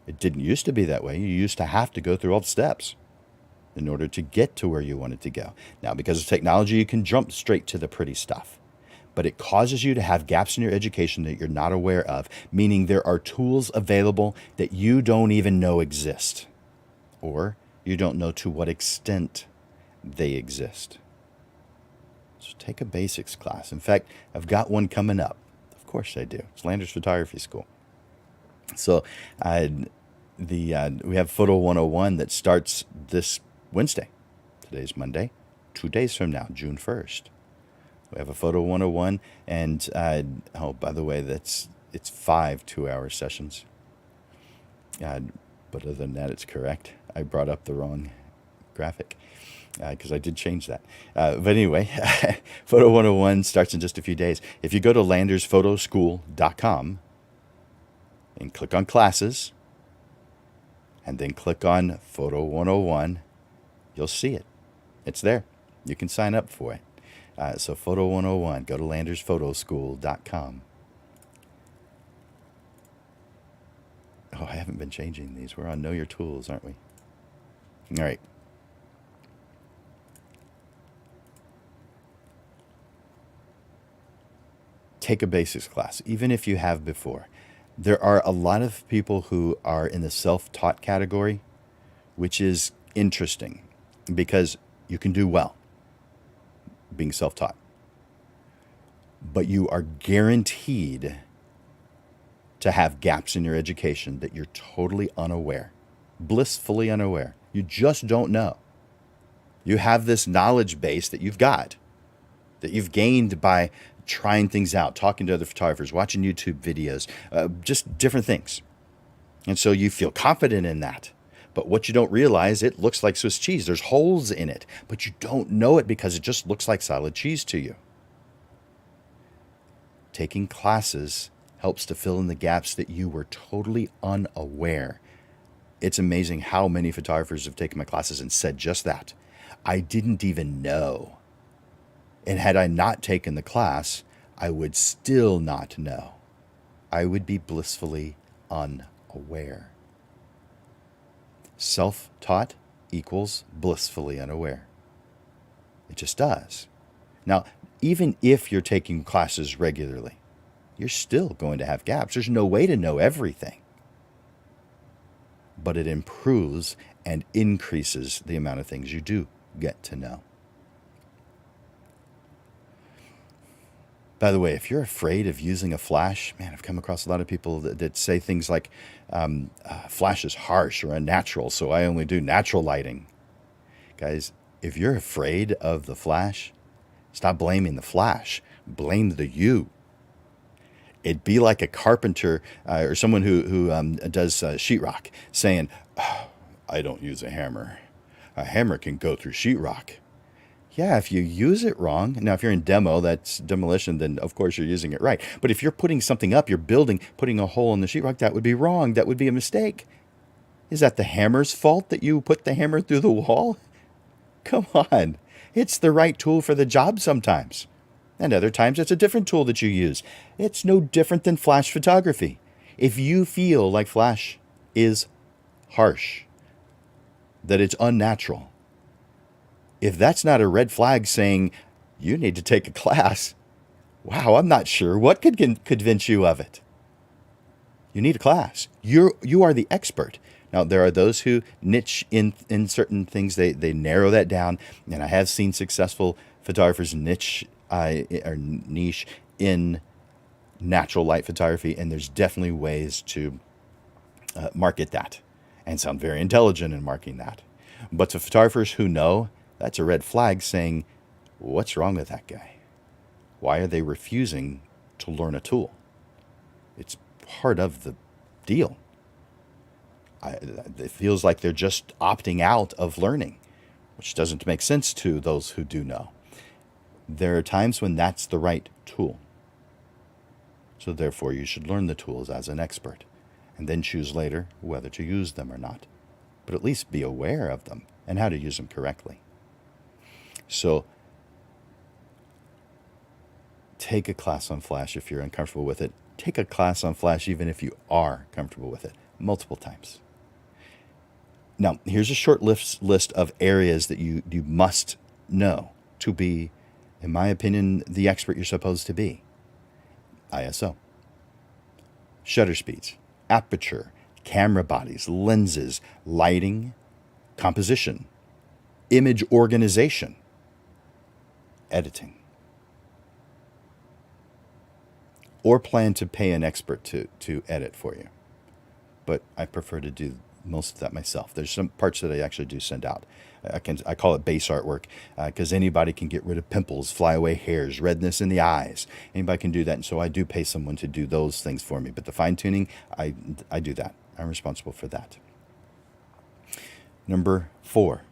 It didn't used to be that way. You used to have to go through all the steps in order to get to where you wanted to go. Now, because of technology, you can jump straight to the pretty stuff. But it causes you to have gaps in your education that you're not aware of, meaning there are tools available that you don't even know exist, or you don't know to what extent they exist. So take a basics class. In fact, I've got one coming up. Of course I do. It's Landers Photography School. So we have Photo 101 that starts this Wednesday. Today's Monday. 2 days from now, June 1st. We have a Photo 101, and by the way, it's 5 2-hour sessions. But other than that, it's correct. I brought up the wrong graphic because I did change that. But anyway, Photo 101 starts in just a few days. If you go to landersphotoschool.com and click on classes and then click on Photo 101, you'll see it. It's there. You can sign up for it. So Photo 101, go to landersphotoschool.com. Oh, I haven't been changing these. We're on Know Your Tools, aren't we? All right. Take a basics class, even if you have before. There are a lot of people who are in the self-taught category, which is interesting because you can do well being self-taught. But you are guaranteed to have gaps in your education that you're totally unaware, blissfully unaware. You just don't know. You have this knowledge base that you've got, that you've gained by trying things out, talking to other photographers, watching YouTube videos, just different things. And so you feel confident in that. But what you don't realize, it looks like Swiss cheese. There's holes in it, but you don't know it because it just looks like solid cheese to you. Taking classes helps to fill in the gaps that you were totally unaware. It's amazing how many photographers have taken my classes and said just that. I didn't even know. And had I not taken the class, I would still not know. I would be blissfully unaware. Self-taught equals blissfully unaware. It just does. Now, even if you're taking classes regularly, you're still going to have gaps. There's no way to know everything. But it improves and increases the amount of things you do get to know. By the way, if you're afraid of using a flash, man, I've come across a lot of people that say things like, flash is harsh or unnatural, so I only do natural lighting. Guys, if you're afraid of the flash, stop blaming the flash. Blame the you. It'd be like a carpenter or someone who does sheetrock saying, oh, I don't use a hammer. A hammer can go through sheetrock. Yeah, if you use it wrong. Now, if you're in demo, that's demolition, then of course you're using it right. But if you're putting something up, you're building, putting a hole in the sheetrock, that would be wrong. That would be a mistake. Is that the hammer's fault that you put the hammer through the wall? Come on. It's the right tool for the job sometimes. And other times it's a different tool that you use. It's no different than flash photography. If you feel like flash is harsh, that it's unnatural, if that's not a red flag saying you need to take a class, wow, I'm not sure what could convince you of it. You need a class. You are the expert. Now, there are those who niche in certain things. They narrow that down. And I have seen successful photographers niche in natural light photography. And there's definitely ways to market that and sound very intelligent in marketing that. But to photographers who know, that's a red flag saying, what's wrong with that guy? Why are they refusing to learn a tool? It's part of the deal. It feels like they're just opting out of learning, which doesn't make sense to those who do know. There are times when that's the right tool. So therefore, you should learn the tools as an expert and then choose later whether to use them or not. But at least be aware of them and how to use them correctly. So take a class on Flash if you're uncomfortable with it. Take a class on Flash even if you are comfortable with it, multiple times. Now, here's a short list of areas that you must know to be, in my opinion, the expert you're supposed to be. ISO, shutter speeds, aperture, camera bodies, lenses, lighting, composition, image organization, editing. Or plan to pay an expert to edit for you. But I prefer to do most of that myself. There's some parts that I actually do send out. I call it base artwork because anybody can get rid of pimples, flyaway hairs, redness in the eyes. Anybody can do that. And so I do pay someone to do those things for me. But the fine tuning, I do that. I'm responsible for that. Number 4,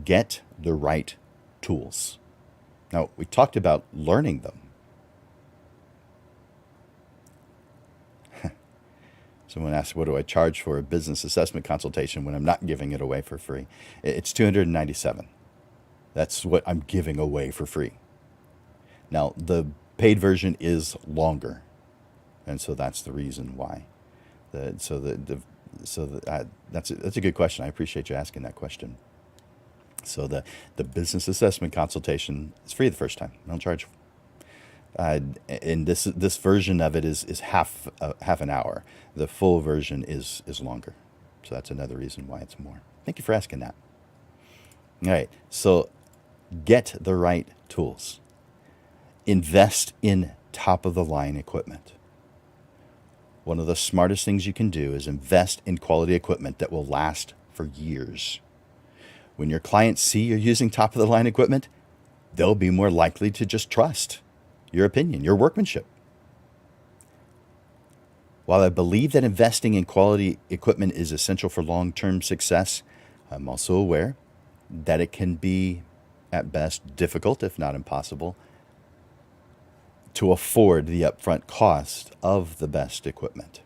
get the right tools. Now, we talked about learning them. Someone asked, what do I charge for a business assessment consultation when I'm not giving it away for free? It's $297. That's what I'm giving away for free. Now, the paid version is longer, and so that's the reason why. That's a good question. I appreciate you asking that question. So the business assessment consultation is free the first time. I don't charge. And this version of it is half an hour. The full version is longer. So that's another reason why it's more. Thank you for asking that. All right. So get the right tools. Invest in top of the line equipment. One of the smartest things you can do is invest in quality equipment that will last for years. When your clients see you're using top of the line equipment, they'll be more likely to just trust your opinion, your workmanship. While I believe that investing in quality equipment is essential for long-term success, I'm also aware that it can be, at best, difficult, if not impossible, to afford the upfront cost of the best equipment.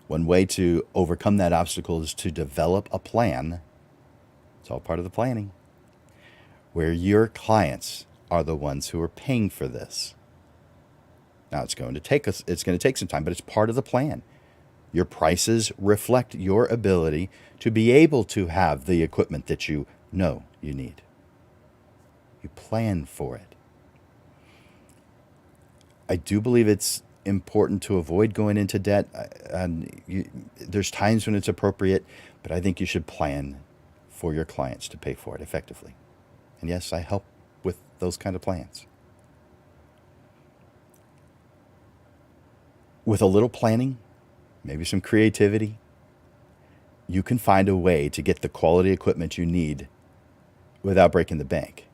One way to overcome that obstacle is to develop a plan. It's all part of the planning, where your clients are the ones who are paying for this. Now it's going to take some time, but it's part of the plan. Your prices reflect your ability to be able to have the equipment that you know you need. You plan for it. I do believe it's important to avoid going into debt. There's times when it's appropriate, but I think you should plan for your clients to pay for it effectively. And yes, I help with those kind of plans. With a little planning, maybe some creativity, you can find a way to get the quality equipment you need without breaking the bank.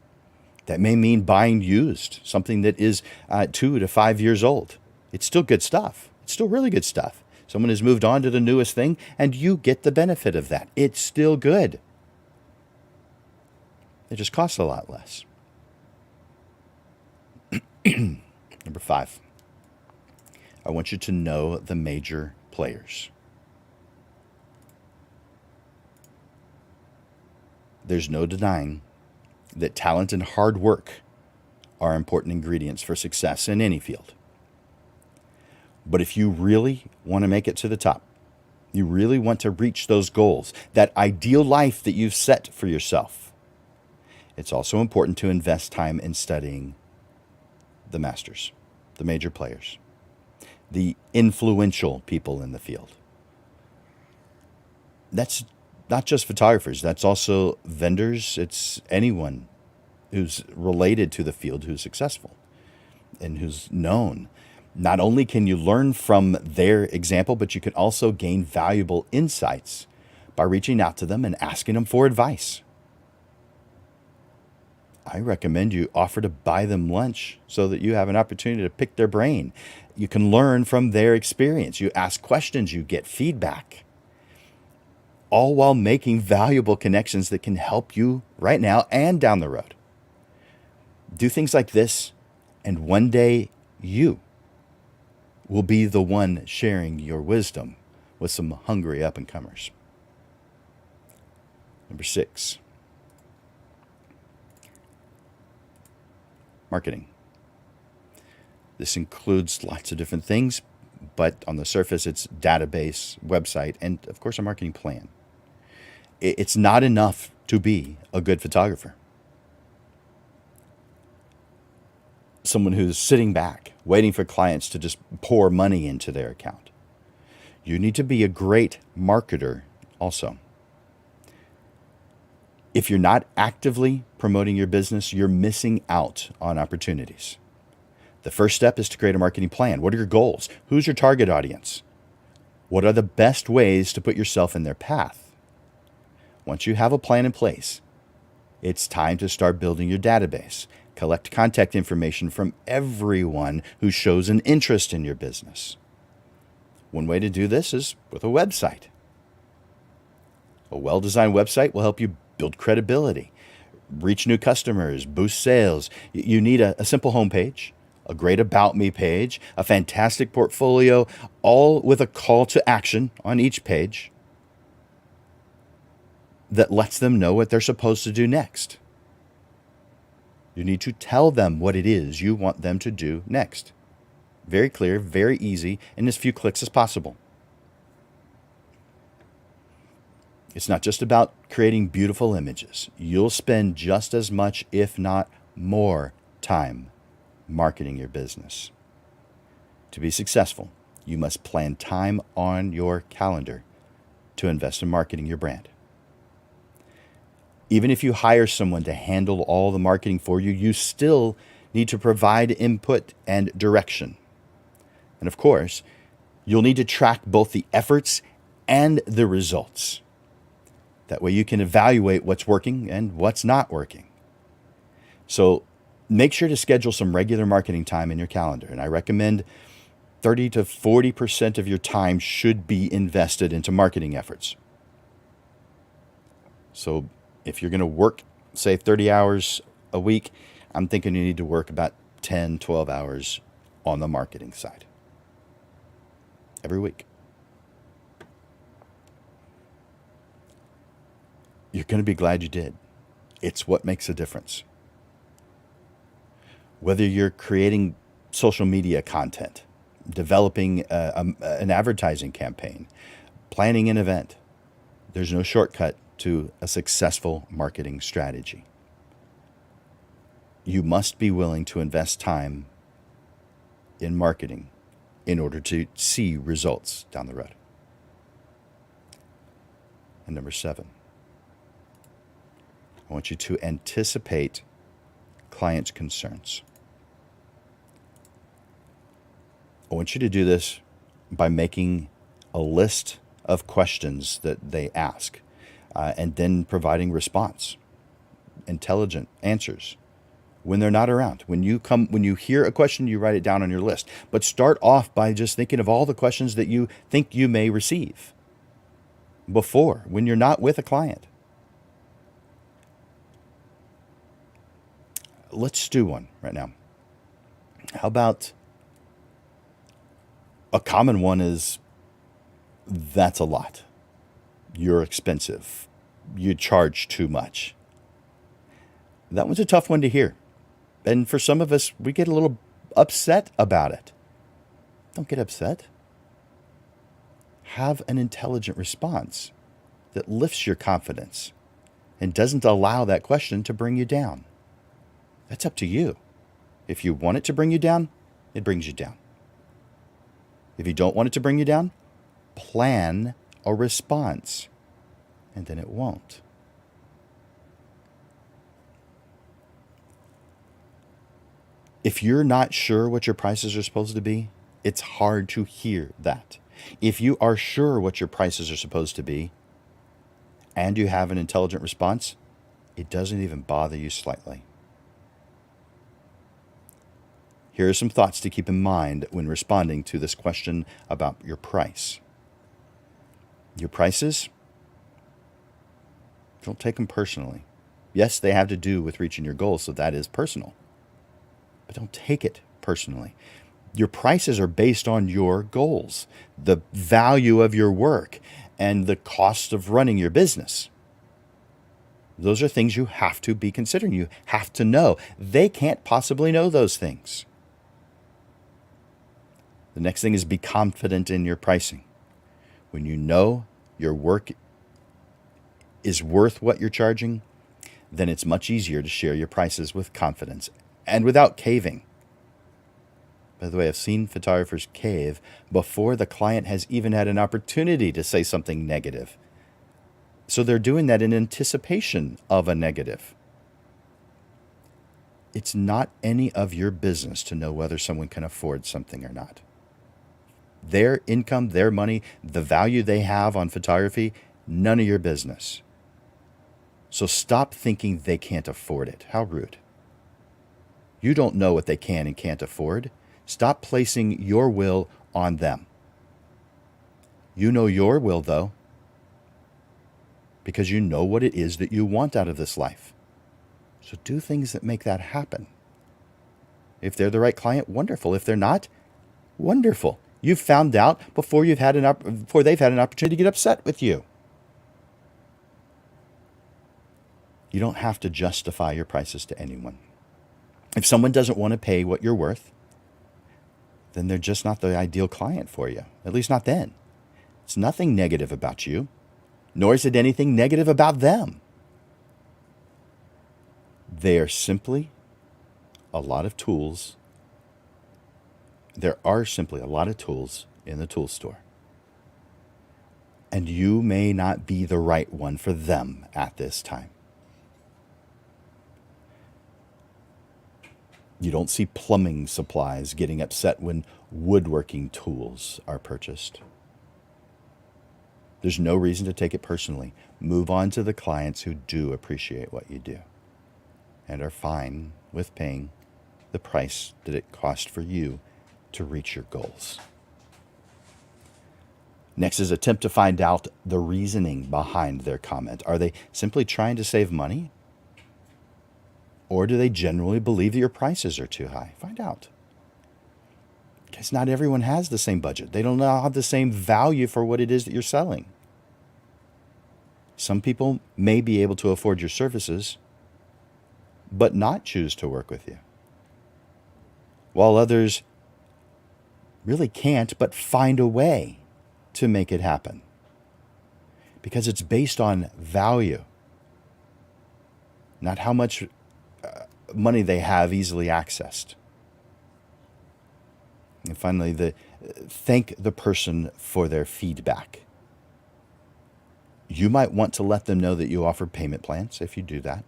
That may mean buying used, something that is 2 to 5 years old. It's still good stuff. It's still really good stuff. Someone has moved on to the newest thing, and you get the benefit of that. It's still good. It just costs a lot less. Number 5, I want you to know the major players. There's no denying that talent and hard work are important ingredients for success in any field. But if you really want to make it to the top, you really want to reach those goals, that ideal life that you've set for yourself, it's also important to invest time in studying the masters, the major players, the influential people in the field. That's not just photographers, that's also vendors. It's anyone who's related to the field who's successful and who's known. Not only can you learn from their example, but you can also gain valuable insights by reaching out to them and asking them for advice. I recommend you offer to buy them lunch so that you have an opportunity to pick their brain. You can learn from their experience. You ask questions, you get feedback, all while making valuable connections that can help you right now and down the road. Do things like this, and one day you will be the one sharing your wisdom with some hungry up-and-comers. Number 6, marketing. This includes lots of different things, but on the surface, it's database, website, and of course, a marketing plan. It's not enough to be a good photographer. Someone who's sitting back, waiting for clients to just pour money into their account. You need to be a great marketer also. If you're not actively promoting your business, you're missing out on opportunities. The first step is to create a marketing plan. What are your goals? Who's your target audience? What are the best ways to put yourself in their path? Once you have a plan in place, it's time to start building your database. Collect contact information from everyone who shows an interest in your business. One way to do this is with a website. A well-designed website will help you build credibility, reach new customers, boost sales. You need a simple homepage, a great About Me page, a fantastic portfolio, all with a call to action on each page that lets them know what they're supposed to do next. You need to tell them what it is you want them to do next. Very clear, very easy, in as few clicks as possible. It's not just about creating beautiful images. You'll spend just as much, if not more, time marketing your business. To be successful, you must plan time on your calendar to invest in marketing your brand. Even if you hire someone to handle all the marketing for you, you still need to provide input and direction. And of course, you'll need to track both the efforts and the results. That way you can evaluate what's working and what's not working. So make sure to schedule some regular marketing time in your calendar. And I recommend 30 to 40% of your time should be invested into marketing efforts. So if you're going to work, say, 30 hours a week, I'm thinking you need to work about 10, 12 hours on the marketing side every week. You're going to be glad you did. It's what makes a difference. Whether you're creating social media content, developing an advertising campaign, planning an event, there's no shortcut to a successful marketing strategy. You must be willing to invest time in marketing in order to see results down the road. And number 7, I want you to anticipate clients' concerns. I want you to do this by making a list of questions that they ask, and then providing response, intelligent answers when they're not around. When you hear a question, you write it down on your list. But start off by just thinking of all the questions that you think you may receive before, when you're not with a client. Let's do one right now. How about a common one is, that's a lot. You're expensive. You charge too much. That one's a tough one to hear. And for some of us, we get a little upset about it. Don't get upset. Have an intelligent response that lifts your confidence and doesn't allow that question to bring you down. That's up to you. If you want it to bring you down, it brings you down. If you don't want it to bring you down, plan a response, and then it won't. If you're not sure what your prices are supposed to be, it's hard to hear that. If you are sure what your prices are supposed to be, and you have an intelligent response, it doesn't even bother you slightly. Here are some thoughts to keep in mind when responding to this question about your price. Your prices, don't take them personally. Yes, they have to do with reaching your goals, so that is personal. But don't take it personally. Your prices are based on your goals, the value of your work, and the cost of running your business. Those are things you have to be considering. You have to know. They can't possibly know those things. The next thing is be confident in your pricing. When you know your work is worth what you're charging, then it's much easier to share your prices with confidence and without caving. By the way, I've seen photographers cave before the client has even had an opportunity to say something negative. So they're doing that in anticipation of a negative. It's not any of your business to know whether someone can afford something or not. Their income, their money, the value they have on photography, none of your business. So stop thinking they can't afford it. How rude. You don't know what they can and can't afford. Stop placing your will on them. You know your will, though. because you know what it is that you want out of this life. So do things that make that happen. If they're the right client, wonderful. If they're not, wonderful. You've found out before they've had an opportunity to get upset with you. You don't have to justify your prices to anyone. If someone doesn't want to pay what you're worth, then they're just not the ideal client for you. At least not then. It's nothing negative about you, nor is it anything negative about them. They are simply a lot of tools. There are simply a lot of tools in the tool store. And you may not be the right one for them at this time. You don't see plumbing supplies getting upset when woodworking tools are purchased. There's no reason to take it personally. Move on to the clients who do appreciate what you do and are fine with paying the price that it costs for you to reach your goals. Next is attempt to find out the reasoning behind their comment. Are they simply trying to save money? Or do they generally believe that your prices are too high? Find out. Because not everyone has the same budget. They don't all have the same value for what it is that you're selling. Some people may be able to afford your services, but not choose to work with you. While others really can't, but find a way to make it happen. Because it's based on value, not how much money they have easily accessed. And finally, thank the person for their feedback. You might want to let them know that you offer payment plans if you do that.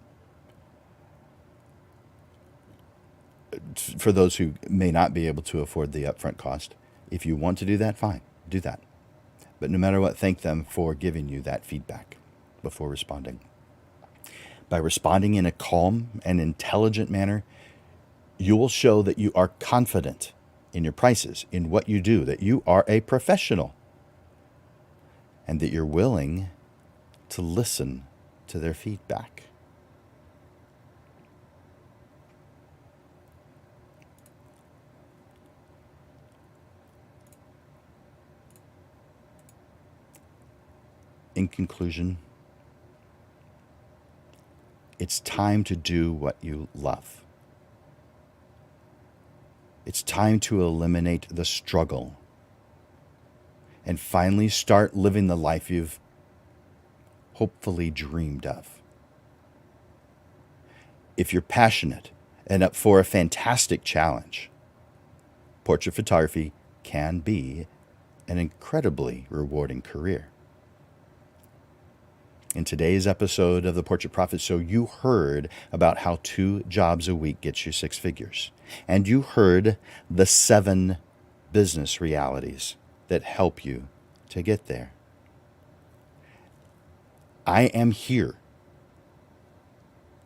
For those who may not be able to afford the upfront cost, if you want to do that, fine, do that. But no matter what, thank them for giving you that feedback before responding. By responding in a calm and intelligent manner, you will show that you are confident in your prices, in what you do, that you are a professional, and that you're willing to listen to their feedback. In conclusion, it's time to do what you love. It's time to eliminate the struggle and finally start living the life you've hopefully dreamed of. If you're passionate and up for a fantastic challenge, portrait photography can be an incredibly rewarding career. In today's episode of the Portrait Prophet Show, you heard about how 2 jobs a week gets you 6 figures. And you heard the 7 business realities that help you to get there. I am here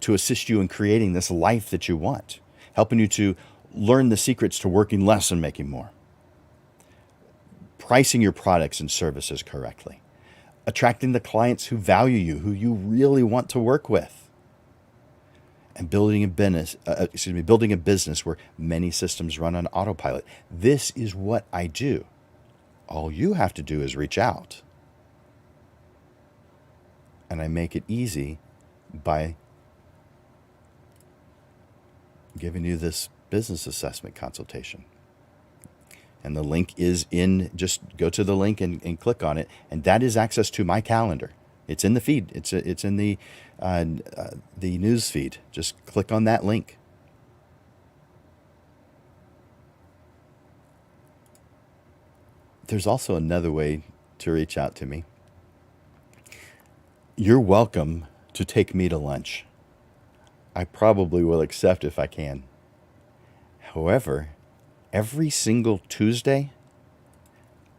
to assist you in creating this life that you want, helping you to learn the secrets to working less and making more, pricing your products and services correctly, attracting the clients who value you, who you really want to work with, and building a business where many systems run on autopilot. This is what I do. All you have to do is reach out. And I make it easy by giving you this business assessment consultation. And the link is just go to the link and click on it. And that is access to my calendar. It's in the feed. It's in the news feed. Just click on that link. There's also another way to reach out to me. You're welcome to take me to lunch. I probably will accept if I can. However, every single Tuesday,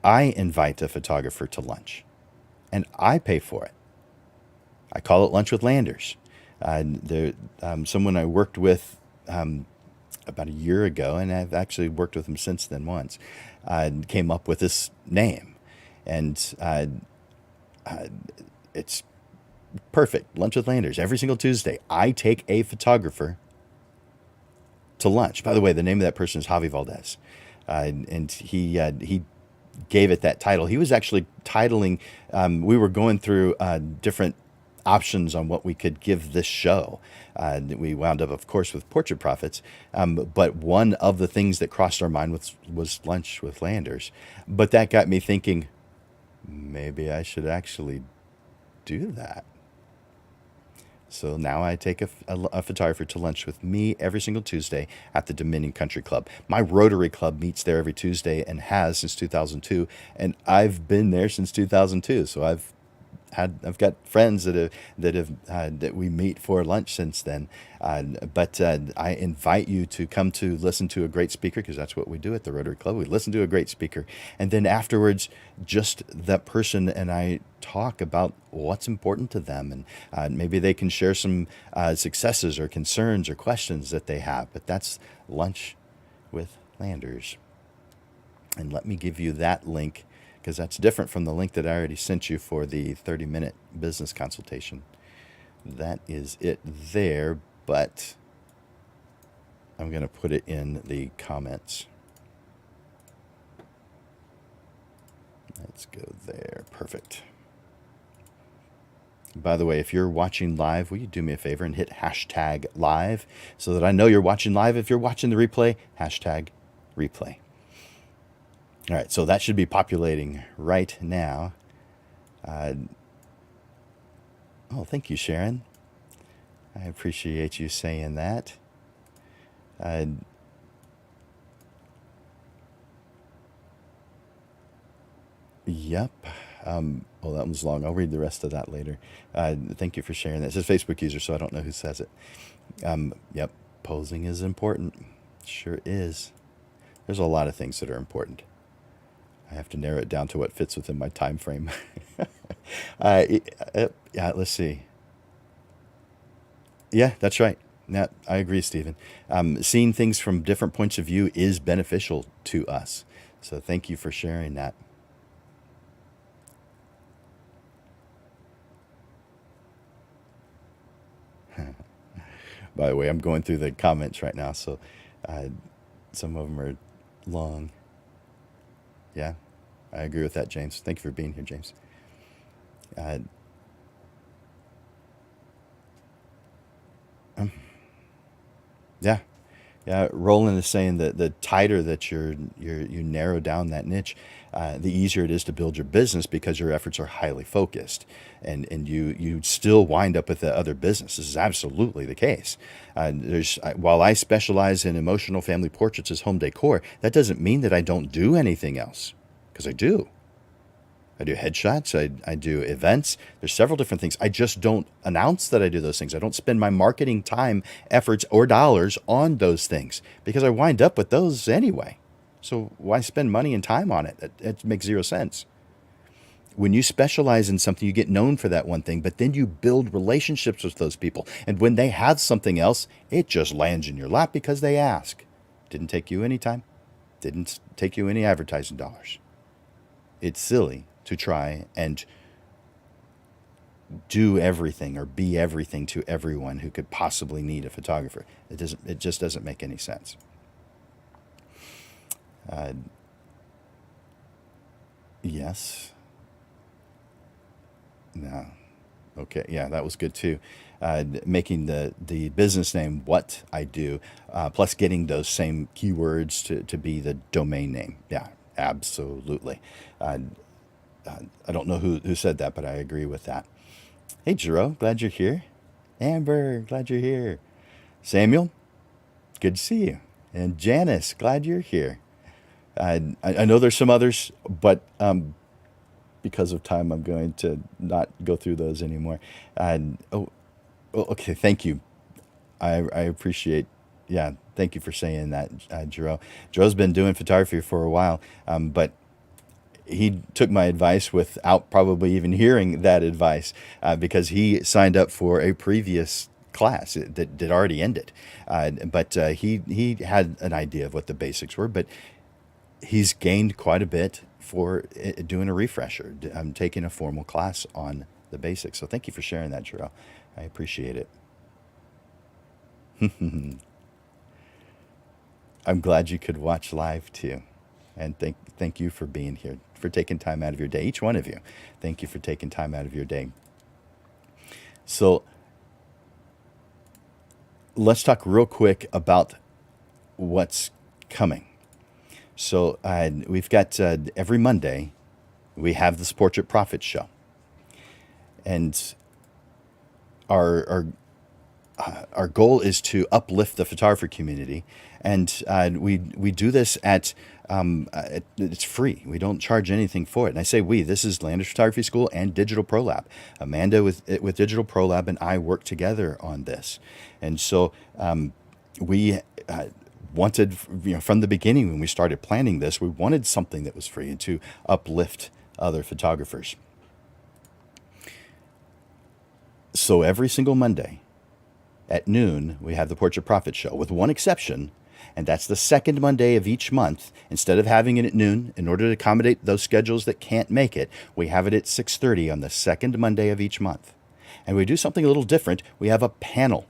I invite a photographer to lunch, and I pay for it. I call it Lunch with Landers. Someone I worked with about a year ago, and I've actually worked with him since then once, came up with this name. And it's Perfect. Lunch with Landers. Every single Tuesday, I take a photographer to lunch. By the way, the name of that person is Javi Valdez. And he gave it that title. He was actually titling, we were going through different options on what we could give this show. We wound up, of course, with Portrait Prophets, but one of the things that crossed our mind was Lunch with Landers. But that got me thinking, maybe I should actually do that. So now I take a photographer to lunch with me every single Tuesday at the Dominion Country Club. My Rotary Club meets there every Tuesday and has since 2002, and I've been there since 2002. So I've got friends that we meet for lunch since then. But I invite you to come to listen to a great speaker, because that's what we do at the Rotary Club. We listen to a great speaker, and then afterwards, just that person and I talk about what's important to them, and maybe they can share some successes or concerns or questions that they have. But that's Lunch with Landers. And let me give you that link, because that's different from the link that I already sent you for the 30-minute business consultation. That is it there, but I'm going to put it in the comments. Let's go there. Perfect. By the way, if you're watching live, will you do me a favor and hit hashtag live so that I know you're watching live? If you're watching the replay, hashtag replay. All right, so that should be populating right now. Oh, thank you, Sharon. I appreciate you saying that. Yep. Oh, that was long. I'll read the rest of that later. Thank you for sharing that. It says Facebook user, so I don't know who says it. Yep. Posing is important. Sure is. There's a lot of things that are important. I have to narrow it down to what fits within my time frame. Yeah, let's see. Yeah, that's right. Yeah, I agree, Stephen. Seeing things from different points of view is beneficial to us. So thank you for sharing that. By the way, I'm going through the comments right now, so some of them are long. Yeah, I agree with that, James. Thank you for being here, James. Uh, yeah, yeah. Roland is saying that the tighter that you narrow down that niche, the easier it is to build your business, because your efforts are highly focused, and you still wind up with the other business. This is absolutely the case. While I specialize in emotional family portraits as home decor, that doesn't mean that I don't do anything else, because I do. I do headshots. I do events. There's several different things. I just don't announce that I do those things. I don't spend my marketing time, efforts, or dollars on those things, because I wind up with those anyway. So why spend money and time on it? It makes zero sense. When you specialize in something, you get known for that one thing, but then you build relationships with those people. And when they have something else, it just lands in your lap because they ask. Didn't take you any time. Didn't take you any advertising dollars. It's silly to try and do everything or be everything to everyone who could possibly need a photographer. It just doesn't make any sense. Uh, yes. No. Okay. Yeah, that was good too. Making the business name what I do, plus getting those same keywords to be the domain name. Yeah, absolutely. Uh, I don't know who said that, but I agree with that. Hey, Jerome, glad you're here. Amber, glad you're here. Samuel, good to see you. And Janice, glad you're here. I know there's some others, but because of time, I'm going to not go through those anymore. Oh, okay, thank you. I appreciate. Yeah, thank you for saying that, Jero. Jero's been doing photography for a while, but he took my advice without probably even hearing that advice, because he signed up for a previous class that already ended. But he had an idea of what the basics were, but he's gained quite a bit for doing a refresher. I'm taking a formal class on the basics. So thank you for sharing that, Jarrell. I appreciate it. I'm glad you could watch live too. And thank you for being here, for taking time out of your day. Each one of you, thank you for taking time out of your day. So let's talk real quick about what's coming. So we've got every Monday, we have this Portrait Profit Show. And our our goal is to uplift the photography community, and we do this it's free. We don't charge anything for it. And I say we. This is Landers Photography School and Digital Pro Lab. Amanda with Digital Pro Lab and I work together on this, and so we. Wanted, from the beginning when we started planning this, we wanted something that was free and to uplift other photographers. So every single Monday at noon, we have the Portrait Profit Show, with one exception, and that's the second Monday of each month. Instead of having it at noon, in order to accommodate those schedules that can't make it, we have it at 6:30 on the second Monday of each month. And we do something a little different. We have a panel.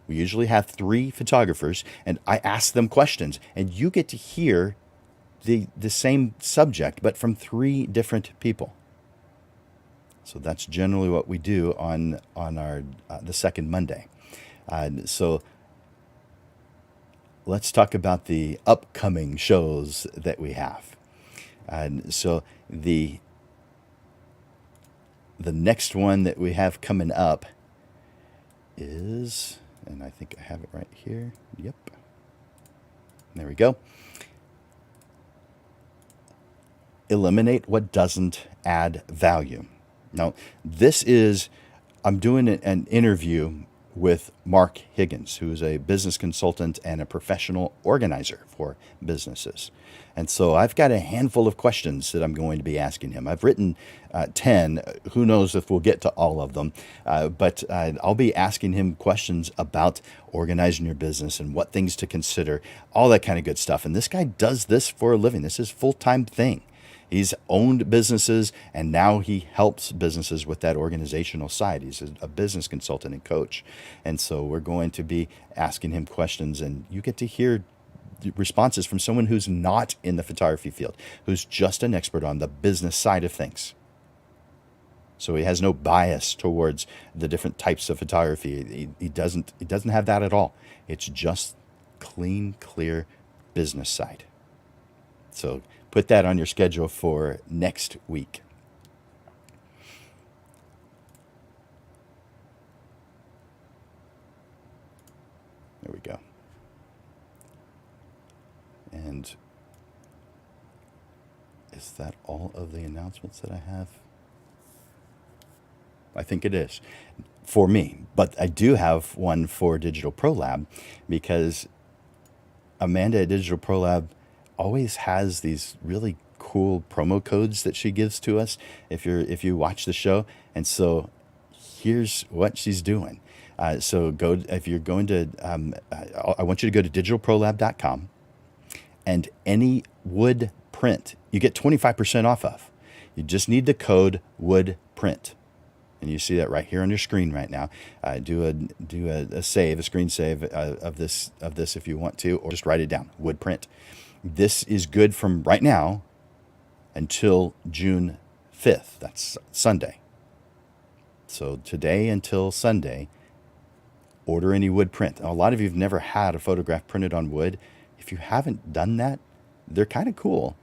We usually have 3 photographers, and I ask them questions, and you get to hear the same subject, but from 3 different people. So that's generally what we do on our the second Monday. So let's talk about the upcoming shows that we have. So the next one that we have coming up is, and I think I have it right here. Yep. There we go. Eliminate what doesn't add value. Now, I'm doing an interview with Mark Higgins, who's a business consultant and a professional organizer for businesses. And so I've got a handful of questions that I'm going to be asking him. I've written 10. Who knows if we'll get to all of them. But I'll be asking him questions about organizing your business and what things to consider, all that kind of good stuff. And this guy does this for a living. This is a full-time thing. He's owned businesses, and now he helps businesses with that organizational side. He's a business consultant and coach. And so we're going to be asking him questions, and you get to hear responses from someone who's not in the photography field, who's just an expert on the business side of things. So he has no bias towards the different types of photography. He doesn't have that at all. It's just clean, clear business side. So put that on your schedule for next week. There we go. And is that all of the announcements that I have? I think it is for me, but I do have one for Digital Pro Lab, because Amanda at Digital Pro Lab always has these really cool promo codes that she gives to us if you watch the show. And so here's what she's doing. So if you're going to, I want you to go to digitalprolab.com, and any wood print you get 25% off of. You just need the code wood print. And you see that right here on your screen right now. Do a screen save of this if you want to, or just write it down, wood print. This is good from right now until June 5th. That's Sunday. So today until Sunday, order any wood print. A lot of you have never had a photograph printed on wood. If you haven't done that, they're kind of cool.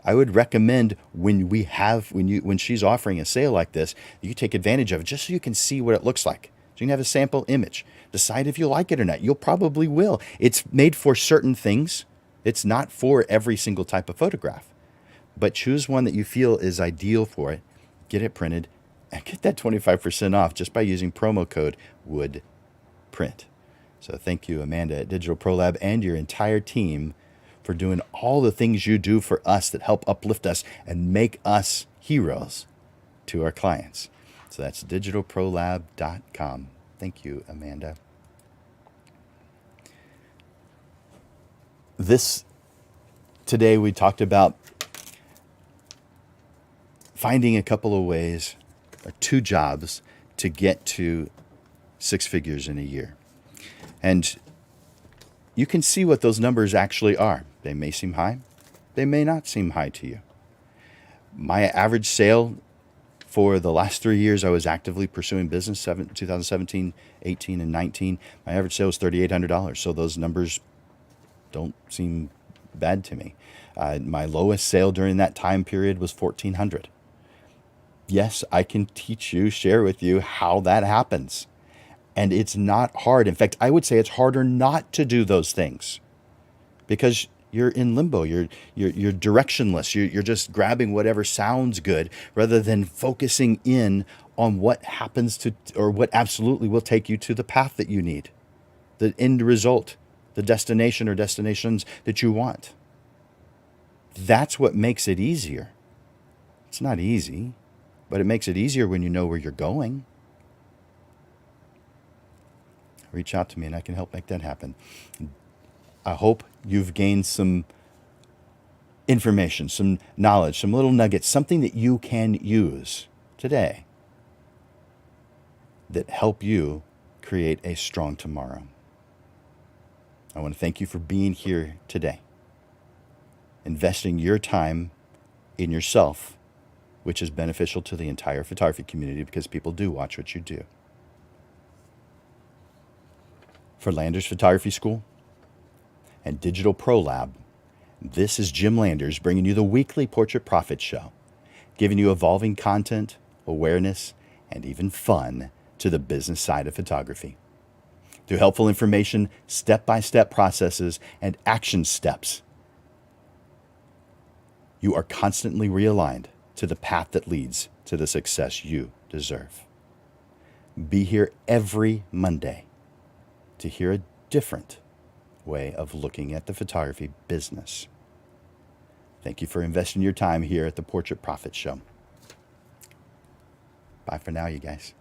I would recommend when she's offering a sale like this, you take advantage of it just so you can see what it looks like. So you can have a sample image. Decide if you like it or not. You'll probably will. It's made for certain things. It's not for every single type of photograph. But choose one that you feel is ideal for it, get it printed, and get that 25% off just by using promo code WOODPRINT. So thank you, Amanda at Digital Pro Lab, and your entire team for doing all the things you do for us that help uplift us and make us heroes to our clients. So that's digitalprolab.com. Thank you, Amanda. Today we talked about finding a couple of ways or 2 jobs to get to 6 figures in a year. And you can see what those numbers actually are. They may seem high. They may not seem high to you. My average sale for the last 3 years I was actively pursuing business, 2017, 18, and 19, my average sale was $3,800. So those numbers don't seem bad to me. My lowest sale during that time period was $1,400. Yes, I can teach you, share with you how that happens. And it's not hard. In fact, I would say it's harder not to do those things because you're in limbo. You're directionless. You're just grabbing whatever sounds good rather than focusing in on what happens to, or what absolutely will take you to the path that you need, the end result, the destination or destinations that you want. That's what makes it easier. It's not easy, but it makes it easier when you know where you're going. Reach out to me and I can help make that happen. I hope you've gained some information, some knowledge, some little nuggets, something that you can use today that help you create a strong tomorrow. I want to thank you for being here today, investing your time in yourself, which is beneficial to the entire photography community because people do watch what you do. For Landers Photography School and Digital Pro Lab, this is Jim Landers bringing you the weekly Portrait Profit Show, giving you evolving content, awareness, and even fun to the business side of photography. Through helpful information, step-by-step processes, and action steps, you are constantly realigned to the path that leads to the success you deserve. Be here every Monday to hear a different way of looking at the photography business. Thank you for investing your time here at the Portrait Profit Show. Bye for now, you guys.